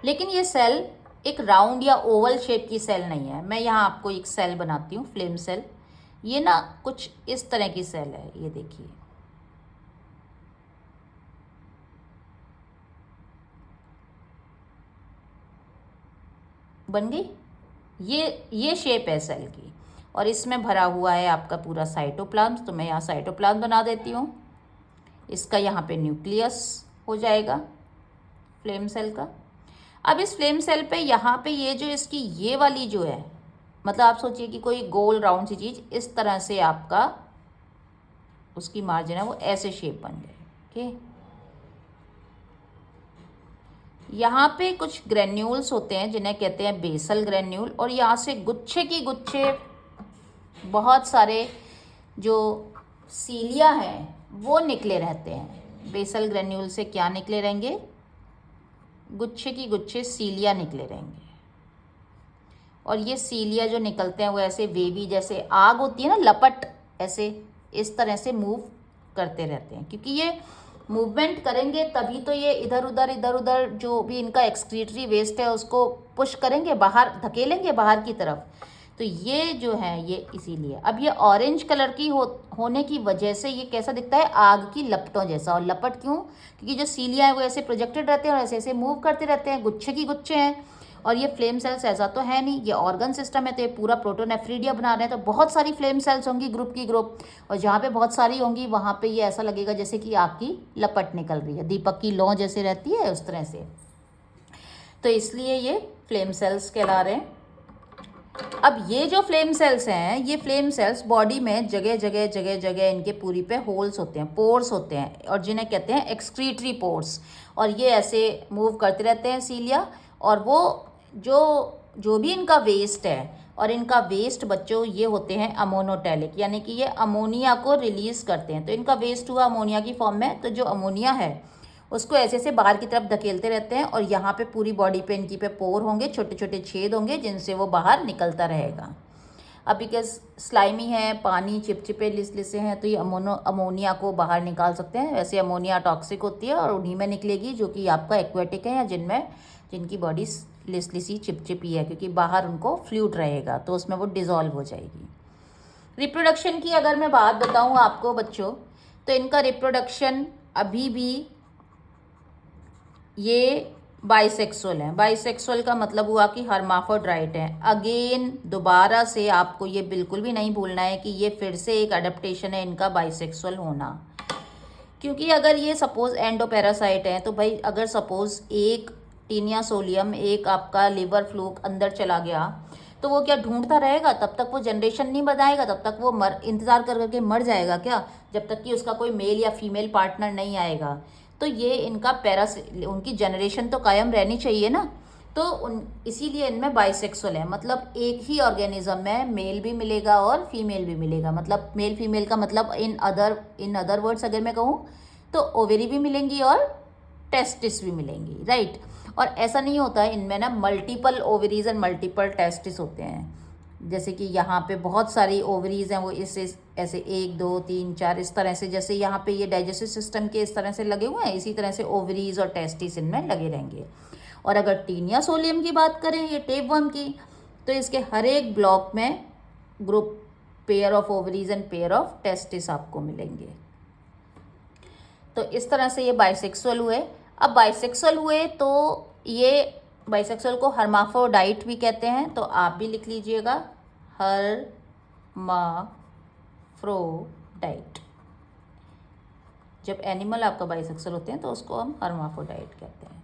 लेकिन ये सेल एक राउंड या ओवल शेप की सेल नहीं है। मैं यहाँ आपको एक सेल बनाती हूँ, फ्लेम सेल। ये ना कुछ इस तरह की सेल है, ये देखिए, बन गई, ये शेप है सेल की। और इसमें भरा हुआ है आपका पूरा साइटोप्लाज्म, तो मैं यहाँ साइटोप्लाज्म बना देती हूँ। इसका यहाँ पे न्यूक्लियस हो जाएगा फ्लेम सेल का। अब इस फ्लेम सेल पे यहाँ पे ये जो इसकी ये वाली जो है, मतलब आप सोचिए कि कोई गोल राउंड सी चीज़ इस तरह से आपका उसकी मार्जिन है वो ऐसे शेप बन गए। ओके, यहाँ पे कुछ ग्रेन्यूल्स होते हैं जिन्हें कहते हैं बेसल ग्रेन्यूल, और यहाँ से गुच्छे की गुच्छे बहुत सारे जो सीलिया हैं वो निकले रहते हैं। बेसल ग्रेन्यूल से क्या निकले रहेंगे? गुच्छे की गुच्छे सीलिया निकले रहेंगे, और ये सीलिया जो निकलते हैं वो ऐसे वेवी, जैसे आग होती है ना, लपट, ऐसे इस तरह से मूव करते रहते हैं। क्योंकि ये मूवमेंट करेंगे तभी तो ये इधर उधर जो भी इनका एक्सक्रीटरी वेस्ट है उसको पुश करेंगे बाहर, धकेलेंगे बाहर की तरफ। तो ये जो है ये इसीलिए। अब ये ऑरेंज कलर की होने की वजह से ये कैसा दिखता है? आग की लपटों जैसा। और लपट क्यों? क्योंकि जो सीलिया है वो ऐसे प्रोजेक्टेड रहते हैं और ऐसे ऐसे मूव करते रहते हैं, गुच्छे की गुच्छे हैं। और ये फ्लेम सेल्स ऐसा तो है नहीं, ये ऑर्गन सिस्टम है, तो ये पूरा प्रोटोनेफ्रीडिया बना रहे हैं, तो बहुत सारी फ्लेम सेल्स होंगी ग्रुप की ग्रुप, और जहाँ पे बहुत सारी होंगी वहाँ पे ये ऐसा लगेगा जैसे कि आग की लपट निकल रही है, दीपक की लौ जैसे रहती है उस तरह से। तो इसलिए ये फ्लेम सेल्स कहला रहे हैं। अब ये जो फ्लेम सेल्स हैं, ये फ्लेम सेल्स बॉडी में जगह जगह इनके पूरी पे होल्स होते हैं, पोर्स होते हैं, और जिन्हें कहते हैं एक्सक्रीटरी पोर्स। और ये ऐसे मूव करते रहते हैं सीलिया, और वो जो भी इनका वेस्ट है, और इनका वेस्ट बच्चों ये होते हैं अमोनोटैलिक, यानी कि ये अमोनिया को रिलीज करते हैं। तो इनका वेस्ट हुआ अमोनिया की फॉर्म में, तो जो अमोनिया है उसको ऐसे ऐसे बाहर की तरफ धकेलते रहते हैं, और यहाँ पे पूरी बॉडी पे इनकी पे पोर होंगे, छोटे छोटे छेद होंगे जिनसे वो बाहर निकलता रहेगा। अब बिकॉज स्लाइमी है, पानी चिपचिपे लिसलिसे हैं, तो ये अमोनिया को बाहर निकाल सकते हैं। वैसे अमोनिया टॉक्सिक होती है और उन्हीं में निकलेगी जो कि आपका एक्वेटिक है, या जिनकी बॉडी लिसलिसी चिपचिपी है, क्योंकि बाहर उनको फ्लूइड रहेगा तो उसमें वो डिज़ोल्व हो जाएगी। रिप्रोडक्शन की अगर मैं बात बताऊँ आपको बच्चों, तो इनका रिप्रोडक्शन अभी भी ये बाइसेक्सुअल है। बाइसेक्सुअल का मतलब हुआ कि हर्माफ्रोडाइट है। अगेन दोबारा से आपको ये बिल्कुल भी नहीं भूलना है कि ये फिर से एक अडेप्टेशन है इनका बाइसेक्सुअल होना। क्योंकि अगर ये सपोज एंडोपैरासाइट है, तो भाई अगर सपोज एक टीनिया सोलियम, एक आपका लिवर फ्लूक अंदर चला गया, तो वो क्या ढूंढता रहेगा? तब तक वो जनरेशन नहीं बनाएगा, तब तक वो इंतज़ार कर करके मर जाएगा क्या? जब तक कि उसका कोई मेल या फीमेल पार्टनर नहीं आएगा। तो ये इनका उनकी जनरेशन तो कायम रहनी चाहिए ना, तो इसीलिए इनमें बाइसेक्सुअल है। मतलब एक ही ऑर्गेनिज्म में मेल भी मिलेगा और फीमेल भी मिलेगा। मतलब मेल फीमेल का मतलब इन अदर वर्ड्स अगर मैं कहूँ तो ओवेरी भी मिलेंगी और टेस्टिस भी मिलेंगी, राइट। और ऐसा नहीं होता है इनमें ना, multiple ovaries and multiple testis होते हैं। जैसे कि यहाँ पे बहुत सारी ओवरीज हैं, वो इससे ऐसे 1 2 3 4 इस तरह से, जैसे यहाँ पे ये डाइजेस्टिव सिस्टम के इस तरह से लगे हुए हैं, इसी तरह से ओवरीज और टेस्टिस इनमें लगे रहेंगे। और अगर टीनिया सोलियम की बात करें, ये टेपवर्म की, तो इसके हर एक ब्लॉक में group pair of ovaries and pair of testis आपको मिलेंगे। तो इस तरह से ये बाइसेक्सुअल हुए। अब बाइसेक्सुअल हुए तो ये बाइसेक्सुअल को हर्माफ्रोडाइट भी कहते हैं, तो आप भी लिख लीजिएगा हर्माफ्रोडाइट। जब एनिमल आपका बाइसेक्सुअल होते हैं तो उसको हम हर्माफ्रोडाइट कहते हैं।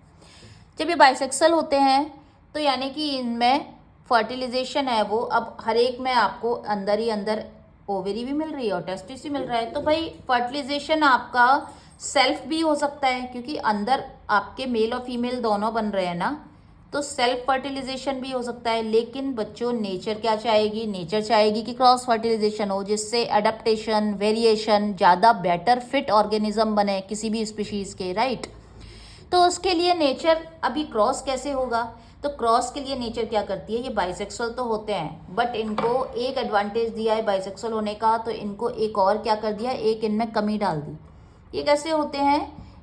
जब ये बाइसेक्सुअल होते हैं तो यानी कि इनमें फर्टिलाइजेशन है वो अब हर एक में आपको अंदर ही अंदर ओवेरी भी मिल रही है और टेस्टिस भी मिल रहा है। तो भाई फर्टिलाइजेशन आपका सेल्फ भी हो सकता है, क्योंकि अंदर आपके मेल और फीमेल दोनों बन रहे हैं ना, तो सेल्फ फर्टिलाइजेशन भी हो सकता है। लेकिन बच्चों नेचर क्या चाहेगी? नेचर चाहेगी कि क्रॉस फर्टिलाइजेशन हो, जिससे अडेप्टेशन, वेरिएशन, ज़्यादा बेटर फिट ऑर्गेनिज्म बने किसी भी स्पीशीज़ के, राइट। तो उसके लिए नेचर अभी क्रॉस कैसे होगा? तो क्रॉस के लिए नेचर क्या करती है, ये बाइसेक्सुअल तो होते हैं बट इनको एक एडवांटेज दिया है बाइसेक्सुअल होने का, तो इनको एक और क्या कर दिया, एक इनमें कमी डाल दी। ये कैसे होते हैं?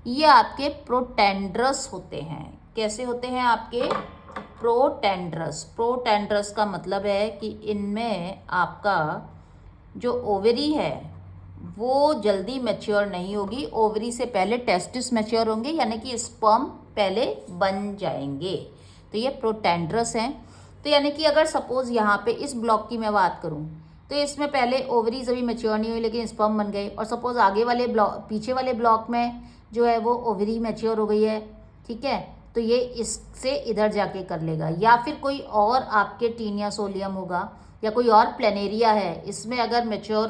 ये आपके प्रोटेंड्रस होते हैं। कैसे होते हैं आपके? प्रोटेंड्रस। प्रोटेंड्रस का मतलब है कि इनमें आपका जो ओवरी है वो जल्दी मैच्योर नहीं होगी, ओवरी से पहले टेस्टिस मैच्योर होंगे, यानी कि स्पर्म पहले बन जाएंगे। तो ये प्रोटेंड्रस हैं। तो यानी कि अगर सपोज यहाँ पे इस ब्लॉक की मैं बात करूँ तो इसमें पहले ओवरीज अभी मैच्योर नहीं हुई लेकिन स्पर्म बन गए, और सपोज आगे वाले ब्लॉक, पीछे वाले ब्लॉक में जो है वो ओवरी मैच्योर हो गई है, ठीक है, तो ये इससे इधर जाके कर लेगा। या फिर कोई और आपके टीनिया सोलियम होगा या कोई और प्लेनेरिया है, इसमें अगर मैच्योर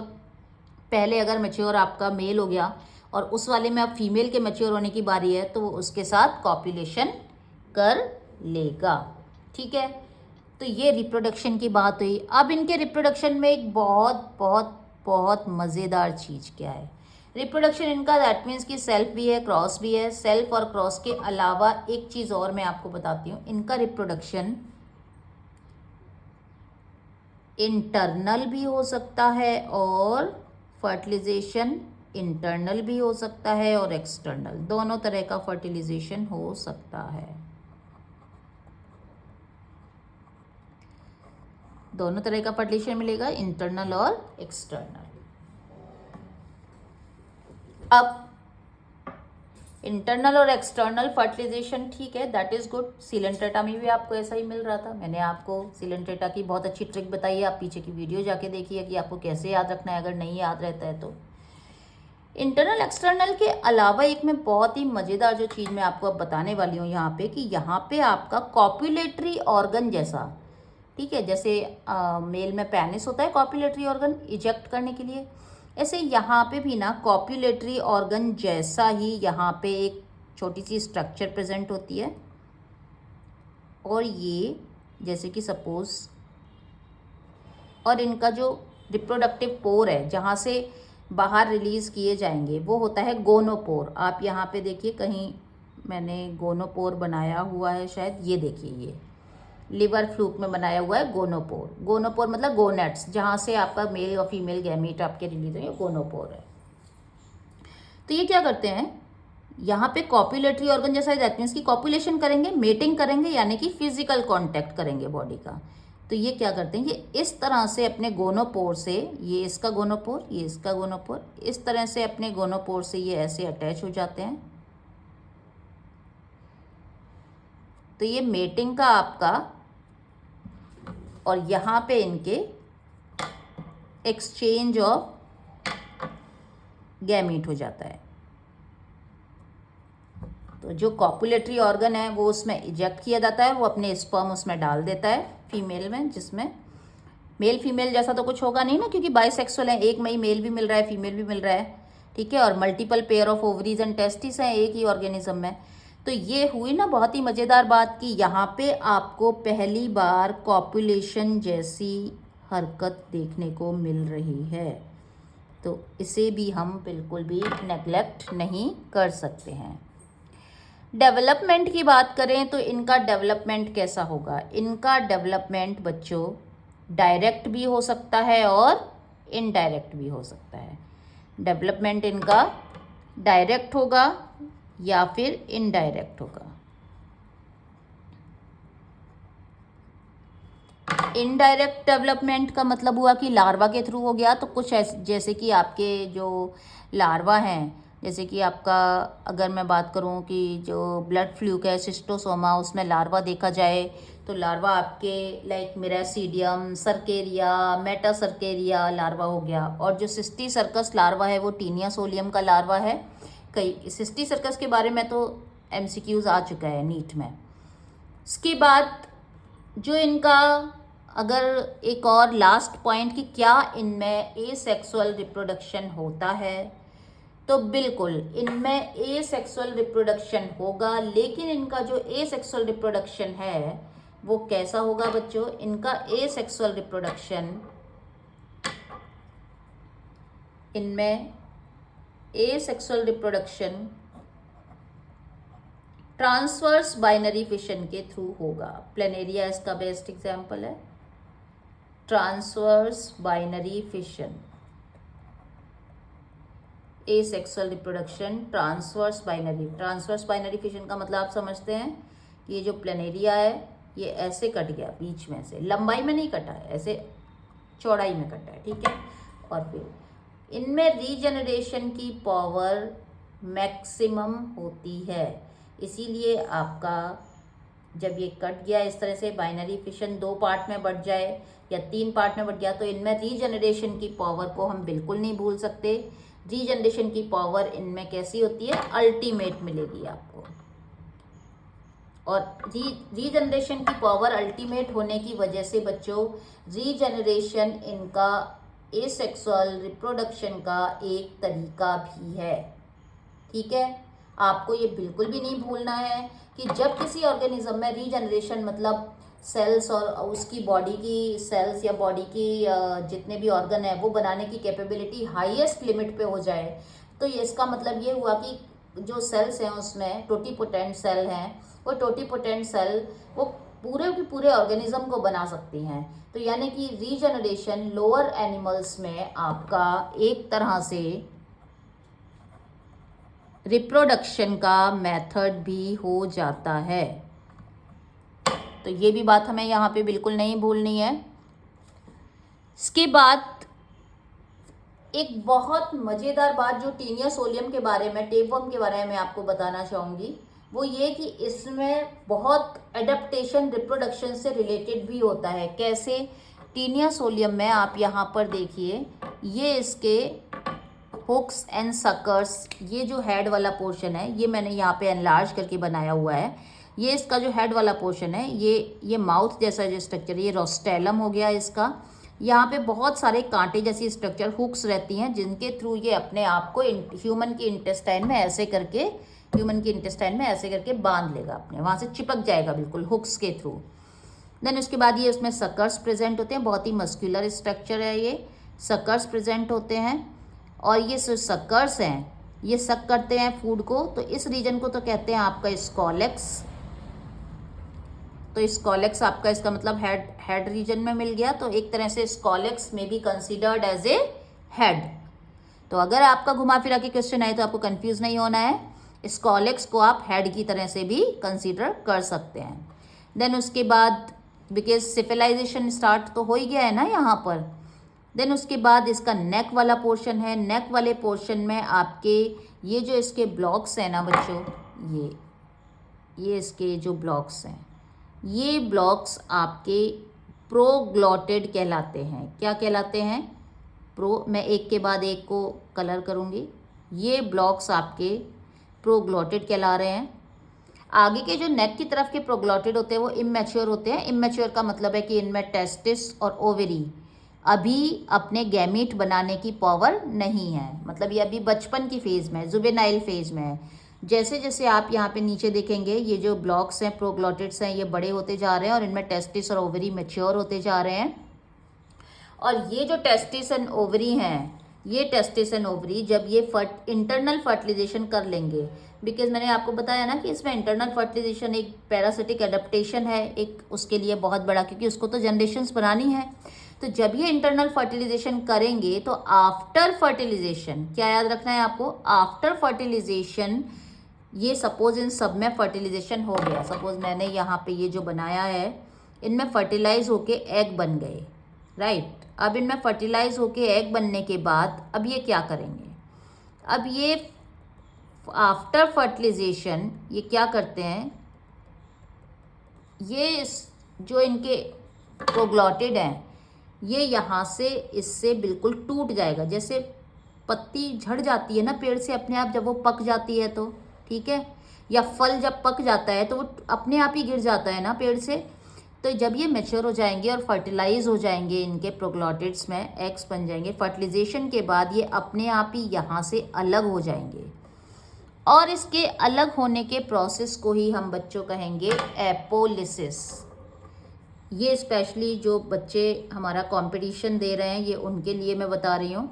पहले अगर मैच्योर आपका मेल हो गया और उस वाले में अब फीमेल के मैच्योर होने की बारी है तो वो उसके साथ कॉपुलेशन कर लेगा। ठीक है, तो ये रिप्रोडक्शन की बात हुई। अब इनके रिप्रोडक्शन में एक बहुत बहुत बहुत मज़ेदार चीज़ क्या है, रिप्रोडक्शन इनका दैट मीन्स कि सेल्फ भी है क्रॉस भी है। सेल्फ और क्रॉस के अलावा एक चीज़ और मैं आपको बताती हूँ, इनका रिप्रोडक्शन इंटरनल भी हो सकता है और फर्टिलाइजेशन इंटरनल भी हो सकता है और एक्सटर्नल, दोनों तरह का फर्टिलाइजेशन हो सकता है। दोनों तरह का फर्टिलाइजेशन मिलेगा, इंटरनल और एक्सटर्नल। अब इंटरनल और एक्सटर्नल फर्टिलाइजेशन ठीक है, दैट इज़ गुड। सिलेंट्रेटा में भी आपको ऐसा ही मिल रहा था। मैंने आपको सिलेंट्रेटा की बहुत अच्छी ट्रिक बताई है, आप पीछे की वीडियो जाके देखिए कि आपको कैसे याद रखना है अगर नहीं याद रहता है तो। इंटरनल एक्सटर्नल के अलावा एक में बहुत ही मज़ेदार जो चीज़ मैं आपको अब बताने वाली हूँ यहाँ पे, कि यहाँ पे आपका कॉपुलेटरी ऑर्गन जैसा, ठीक है, जैसे मेल में पेनिस होता है कॉपुलेटरी ऑर्गन इजेक्ट करने के लिए, ऐसे यहाँ पे भी ना कॉपुलेटरी ऑर्गन जैसा ही यहाँ पे एक छोटी सी स्ट्रक्चर प्रेजेंट होती है। और ये जैसे कि सपोज, और इनका जो रिप्रोडक्टिव पोर है जहाँ से बाहर रिलीज़ किए जाएंगे वो होता है गोनोपोर। आप यहाँ पे देखिए, कहीं मैंने गोनोपोर बनाया हुआ है शायद, ये देखिए, ये लिवर फ्लूक में बनाया हुआ है गोनोपोर। गोनोपोर मतलब गोनेट्स, जहाँ से आपका मेल और फीमेल गैमीट आपके रिलीज होंगे, गोनोपोर है। तो ये क्या करते हैं, यहाँ पे कॉपुलेटरी ऑर्गन जैसा दैट मीन्स की कॉपुलेशन करेंगे, मेटिंग करेंगे, यानी कि फिजिकल कांटेक्ट करेंगे बॉडी का। तो ये क्या करते हैं, ये इस तरह से अपने गोनोपोर से, ये इसका गोनोपोर, ये इसका गोनोपोर, इस तरह से अपने गोनोपोर से ये ऐसे अटैच हो जाते हैं। तो ये मेटिंग का आपका, और यहाँ पे इनके एक्सचेंज ऑफ गैमीट हो जाता है। तो जो कॉपुलेटरी ऑर्गन है वो उसमें इजेक्ट किया जाता है, वो अपने स्पर्म उसमें डाल देता है फीमेल में, जिसमें मेल फीमेल जैसा तो कुछ होगा नहीं ना, क्योंकि बाइसेक्सुअल है, एक में ही मेल भी मिल रहा है फीमेल भी मिल रहा है, ठीक है, और multiple pair of ovaries and testis हैं एक ही ऑर्गेनिज्म में। तो ये हुई ना बहुत ही मज़ेदार बात कि यहाँ पे आपको पहली बार कॉपुलेशन जैसी हरकत देखने को मिल रही है। तो इसे भी हम बिल्कुल भी नेग्लेक्ट नहीं कर सकते हैं। डेवलपमेंट की बात करें तो इनका डेवलपमेंट कैसा होगा, इनका डेवलपमेंट बच्चों डायरेक्ट भी हो सकता है और इनडायरेक्ट भी हो सकता है। डेवलपमेंट इनका डायरेक्ट होगा या फिर इनडायरेक्ट होगा। इनडायरेक्ट डेवलपमेंट का मतलब हुआ कि लार्वा के थ्रू हो गया, तो कुछ ऐसे जैसे कि आपके जो लार्वा हैं, जैसे कि आपका अगर मैं बात करूं कि जो ब्लड फ्लूक है सिस्टोसोमा, उसमें लार्वा देखा जाए तो लार्वा आपके लाइक मिरासीडियम, सर्केरिया, मेटासर्केरिया लार्वा हो गया। और जो सिस्टी सर्कस लार्वा है वो टीनिया सोलियम का लार्वा है। कई सिस्टी सर्कस के बारे में तो एमसीक्यूज आ चुका है नीट में। इसके बाद जो इनका अगर एक और लास्ट पॉइंट कि क्या इनमें एसेक्सुअल रिप्रोडक्शन होता है, तो बिल्कुल इनमें एसेक्सुअल रिप्रोडक्शन होगा। लेकिन इनका जो एसेक्सुअल रिप्रोडक्शन है वो कैसा होगा बच्चों, इनका एसेक्सुअल रिप्रोडक्शन, इनमें asexual reproduction transverse binary fission के थ्रू होगा। प्लेनेरिया इसका बेस्ट एग्जाम्पल है, transverse binary fission, asexual reproduction transverse binary fission का मतलब आप समझते हैं कि ये जो प्लेनेरिया है ये ऐसे कट गया, बीच में से, लंबाई में नहीं कटा है, ऐसे चौड़ाई में कटा है, ठीक है। और फिर इनमें रीजनरेशन की पावर मैक्सिमम होती है, इसीलिए आपका जब ये कट गया इस तरह से, बाइनरी फिशन 2 पार्ट में बढ़ जाए या 3 पार्ट में बढ़ गया, तो इनमें रीजनरेशन की पावर को हम बिल्कुल नहीं भूल सकते। रीजनरेशन की पावर इनमें कैसी होती है, अल्टीमेट मिलेगी आपको। और रीजनरेशन की पावर अल्टीमेट होने की वजह से बच्चों रीजनरेशन इनका एसेक्सुअल रिप्रोडक्शन का एक तरीका भी है। ठीक है, आपको ये बिल्कुल भी नहीं भूलना है कि जब किसी ऑर्गेनिज्म में रीजनरेशन मतलब सेल्स और उसकी बॉडी की सेल्स या बॉडी की जितने भी ऑर्गन है वो बनाने की कैपेबिलिटी हाईएस्ट लिमिट पे हो जाए, तो ये इसका मतलब ये हुआ कि जो सेल्स हैं उसमें टोटीपोटेंट सेल हैं, वो टोटीपोटेंट सेल वो पूरे के पूरे ऑर्गेनिज्म को बना सकती हैं। तो यानी कि रीजनरेशन लोअर एनिमल्स में आपका एक तरह से रिप्रोडक्शन का मेथड भी हो जाता है। तो ये भी बात हमें यहाँ पे बिल्कुल नहीं भूलनी है। इसके बाद एक बहुत मज़ेदार बात जो टीनिया सोलियम के बारे में, टेपवर्म के बारे में आपको बताना चाहूँगी, वो ये कि इसमें बहुत एडेप्टेशन रिप्रोडक्शन से रिलेटेड भी होता है। कैसे? टीनिया सोलियम में आप यहाँ पर देखिए, ये इसके हुक्स एंड सकर्स, ये जो हेड वाला पोर्शन है ये मैंने यहाँ पे एनलार्ज करके बनाया हुआ है। ये इसका जो हेड वाला पोर्शन है, ये माउथ जैसा जो स्ट्रक्चर है, ये रोस्टेलम हो गया इसका। यहाँ पे बहुत सारे कांटे जैसी स्ट्रक्चर हुक्स रहती हैं जिनके थ्रू ये अपने आप को ह्यूमन की इंटेस्टाइन में ऐसे करके बांध लेगा, अपने वहाँ से चिपक जाएगा बिल्कुल हुक्स के थ्रू। देन उसके बाद ये उसमें सकर्स प्रेजेंट होते हैं, बहुत ही मस्कुलर स्ट्रक्चर है, ये सकर्स प्रेजेंट होते हैं। और ये जो सकर्स हैं ये सक करते हैं फूड को, तो इस रीजन को तो कहते हैं आपका स्कॉलेक्स। तो स्कॉलेक्स आपका इसका मतलब हेड रीजन में मिल गया, तो एक तरह से स्कॉलेक्स में be considered as a head. तो अगर आपका घुमा फिरा के क्वेश्चन आए तो आपको कंफ्यूज नहीं होना है, स्कॉलेक्स को आप हेड की तरह से भी कंसीडर कर सकते हैं। देन उसके बाद बिकॉज सिविलाइजेशन स्टार्ट तो हो ही गया है ना यहाँ पर। देन उसके बाद इसका नेक वाला पोर्शन है। नेक वाले पोर्शन में आपके ये जो इसके ब्लॉक्स हैं ना बच्चों, ये इसके जो ब्लॉक्स हैं, ये ब्लॉक्स आपके प्रोग्लॉटिड कहलाते हैं। क्या कहलाते हैं? मैं एक के बाद एक को कलर करूँगी। ये ब्लॉक्स आपके प्रोग्लॉटिड कहला रहे हैं। आगे के जो नेक की तरफ के प्रोग्लॉटिड होते हैं वो इमैच्योर होते हैं। इमैच्योर का मतलब है कि इनमें टेस्टिस और ओवरी अभी अपने गैमीट बनाने की पावर नहीं है, मतलब ये अभी बचपन की फेज़ में, जुवेनाइल फेज में है। जैसे जैसे आप यहाँ पे नीचे देखेंगे ये जो ब्लॉक्स हैं प्रोग्लॉटिड्स हैं, ये बड़े होते जा रहे हैं और इनमें टेस्टिस और ओवरी मैच्योर होते जा रहे हैं। और ये जो टेस्टिस एंड ओवरी हैं, ये टेस्टिस एंड ओवरी जब ये इंटरनल फर्टिलाइजेशन कर लेंगे, बिकॉज मैंने आपको बताया ना कि इसमें इंटरनल फर्टिलाइजेशन एक पैरासिटिक एडेप्टेशन है एक उसके लिए बहुत बड़ा, क्योंकि उसको तो जनरेशन्स बनानी है। तो जब ये इंटरनल फर्टिलाइजेशन करेंगे तो आफ्टर फर्टिलाइजेशन, क्या याद रखना है आपको, आफ्टर फर्टिलाइजेशन, ये सपोज इन सब में फर्टिलाइजेशन हो गया, सपोज मैंने यहाँ पे ये जो बनाया है इनमें फर्टिलाइज होके एग बन गए, राइट। अब इनमें फर्टिलाइज होके एग बनने के बाद अब ये क्या करेंगे, अब ये आफ्टर फर्टिलाइजेशन ये क्या करते हैं, ये जो इनके प्रोग्लॉटिड हैं ये यहाँ से इससे बिल्कुल टूट जाएगा। जैसे पत्ती झड़ जाती है ना पेड़ से अपने आप जब वो पक जाती है तो, ठीक है, या फल जब पक जाता है तो वो अपने आप ही गिर जाता है ना पेड़ से। तो जब ये मैच्योर हो जाएंगे और फर्टिलाइज हो जाएंगे, इनके प्रोग्लॉटिड्स में एग्स बन जाएंगे, फर्टिलाइजेशन के बाद ये अपने आप ही यहाँ से अलग हो जाएंगे। और इसके अलग होने के प्रोसेस को ही हम बच्चों कहेंगे एपोलिसिस। ये स्पेशली जो बच्चे हमारा कंपटीशन दे रहे हैं ये उनके लिए मैं बता रही हूँ,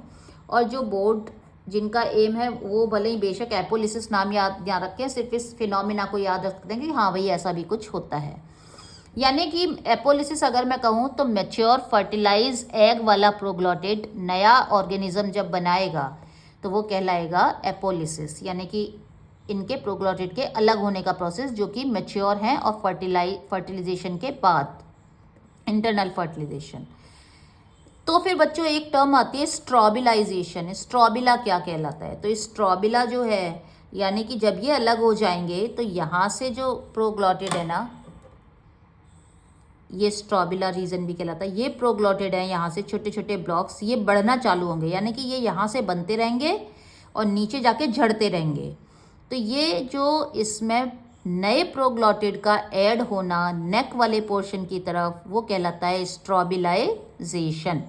और जो बोर्ड जिनका एम है वो भले ही बेशक एपोलिसिस नाम याद रखें, सिर्फ इस फिनोमिना को याद रखते हैं कि हाँ भाई ऐसा भी कुछ होता है। यानी कि एपोलिसिस अगर मैं कहूँ तो मैच्योर फर्टिलाइज एग वाला प्रोग्लॉटिड नया ऑर्गेनिज्म जब बनाएगा तो वो कहलाएगा एपोलिसिस, यानी कि इनके प्रोग्लॉटिड के अलग होने का प्रोसेस जो कि मैच्योर हैं और फर्टिलाइजेशन के बाद, इंटरनल फर्टिलाइजेशन। तो फिर बच्चों एक टर्म आती है स्ट्रॉबिलाइजेशन। स्ट्रॉबिला क्या कहलाता है, तो स्ट्रॉबिला जो है यानी कि जब ये अलग हो जाएंगे तो यहाँ से जो प्रोग्लॉटिड है ना, ये स्ट्रॉबिला रीजन भी कहलाता है, ये प्रोग्लॉटिड है, यहाँ से छोटे छोटे ब्लॉक्स ये बढ़ना चालू होंगे, यानी कि ये यहाँ से बनते रहेंगे और नीचे जाके झड़ते रहेंगे। तो ये जो इसमें नए प्रोग्लॉटिड का ऐड होना नेक वाले पोर्शन की तरफ वो कहलाता है स्ट्रॉबिलाइजेशन।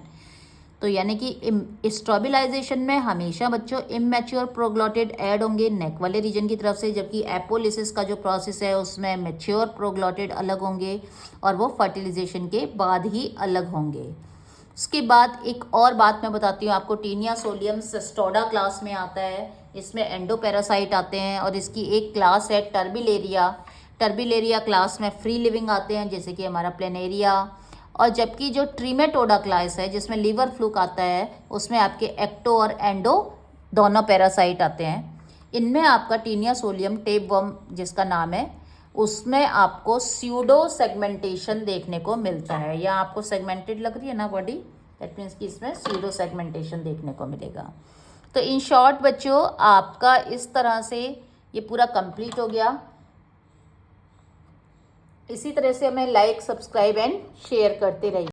तो यानी कि स्ट्रॉबिलाइजेशन में हमेशा बच्चों इमेच्योर प्रोग्लॉटिड ऐड होंगे नेक वाले रीजन की तरफ से, जबकि एपोलिसिस का जो प्रोसेस है उसमें मैच्योर प्रोग्लॉटिड अलग होंगे और वो फर्टिलाइजेशन के बाद ही अलग होंगे। उसके बाद एक और बात मैं बताती हूँ आपको, टीनिया सोलियम सिस्टोडा क्लास में आता है। इसमें एंडोपैरासाइट आते हैं और इसकी एक क्लास है टर्बिलेरिया। टर्बिलेरिया क्लास में फ्री लिविंग आते हैं जैसे कि हमारा प्लेनेरिया, और जबकि जो ट्रीमेटोडा क्लास है जिसमें लीवर फ्लूक आता है उसमें आपके एक्टो और एंडो दोनों पैरासाइट आते हैं। इनमें आपका टीनिया सोलियम टेपवर्म जिसका नाम है उसमें आपको स्यूडो सेगमेंटेशन देखने को मिलता है। या आपको सेगमेंटेड लग रही है ना बॉडी, दैट मीन्स कि इसमें स्यूडो सेगमेंटेशन देखने को मिलेगा। तो इन शॉर्ट बच्चों आपका इस तरह से ये पूरा कंप्लीट हो गया। इसी तरह से हमें लाइक, सब्सक्राइब एंड शेयर करते रहिए।